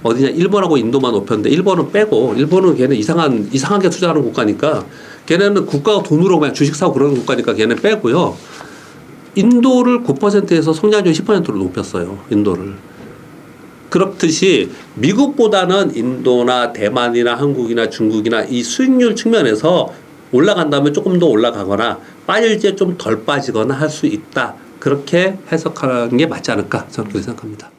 어디냐? 일본하고 인도만 높였는데 일본은 빼고, 일본은 걔는 이상하게 투자하는 국가니까 걔네는 국가가 돈으로 그냥 주식 사고 그러는 국가니까 걔는 빼고요. 인도를 9%에서 성장률 10%로 높였어요. 인도를. 그렇듯이 미국보다는 인도나 대만이나 한국이나 중국이나 이 수익률 측면에서 올라간다면 조금 더 올라가거나 빠질 때 좀 덜 빠지거나 할 수 있다. 그렇게 해석하는 게 맞지 않을까 저는 그렇게 생각합니다.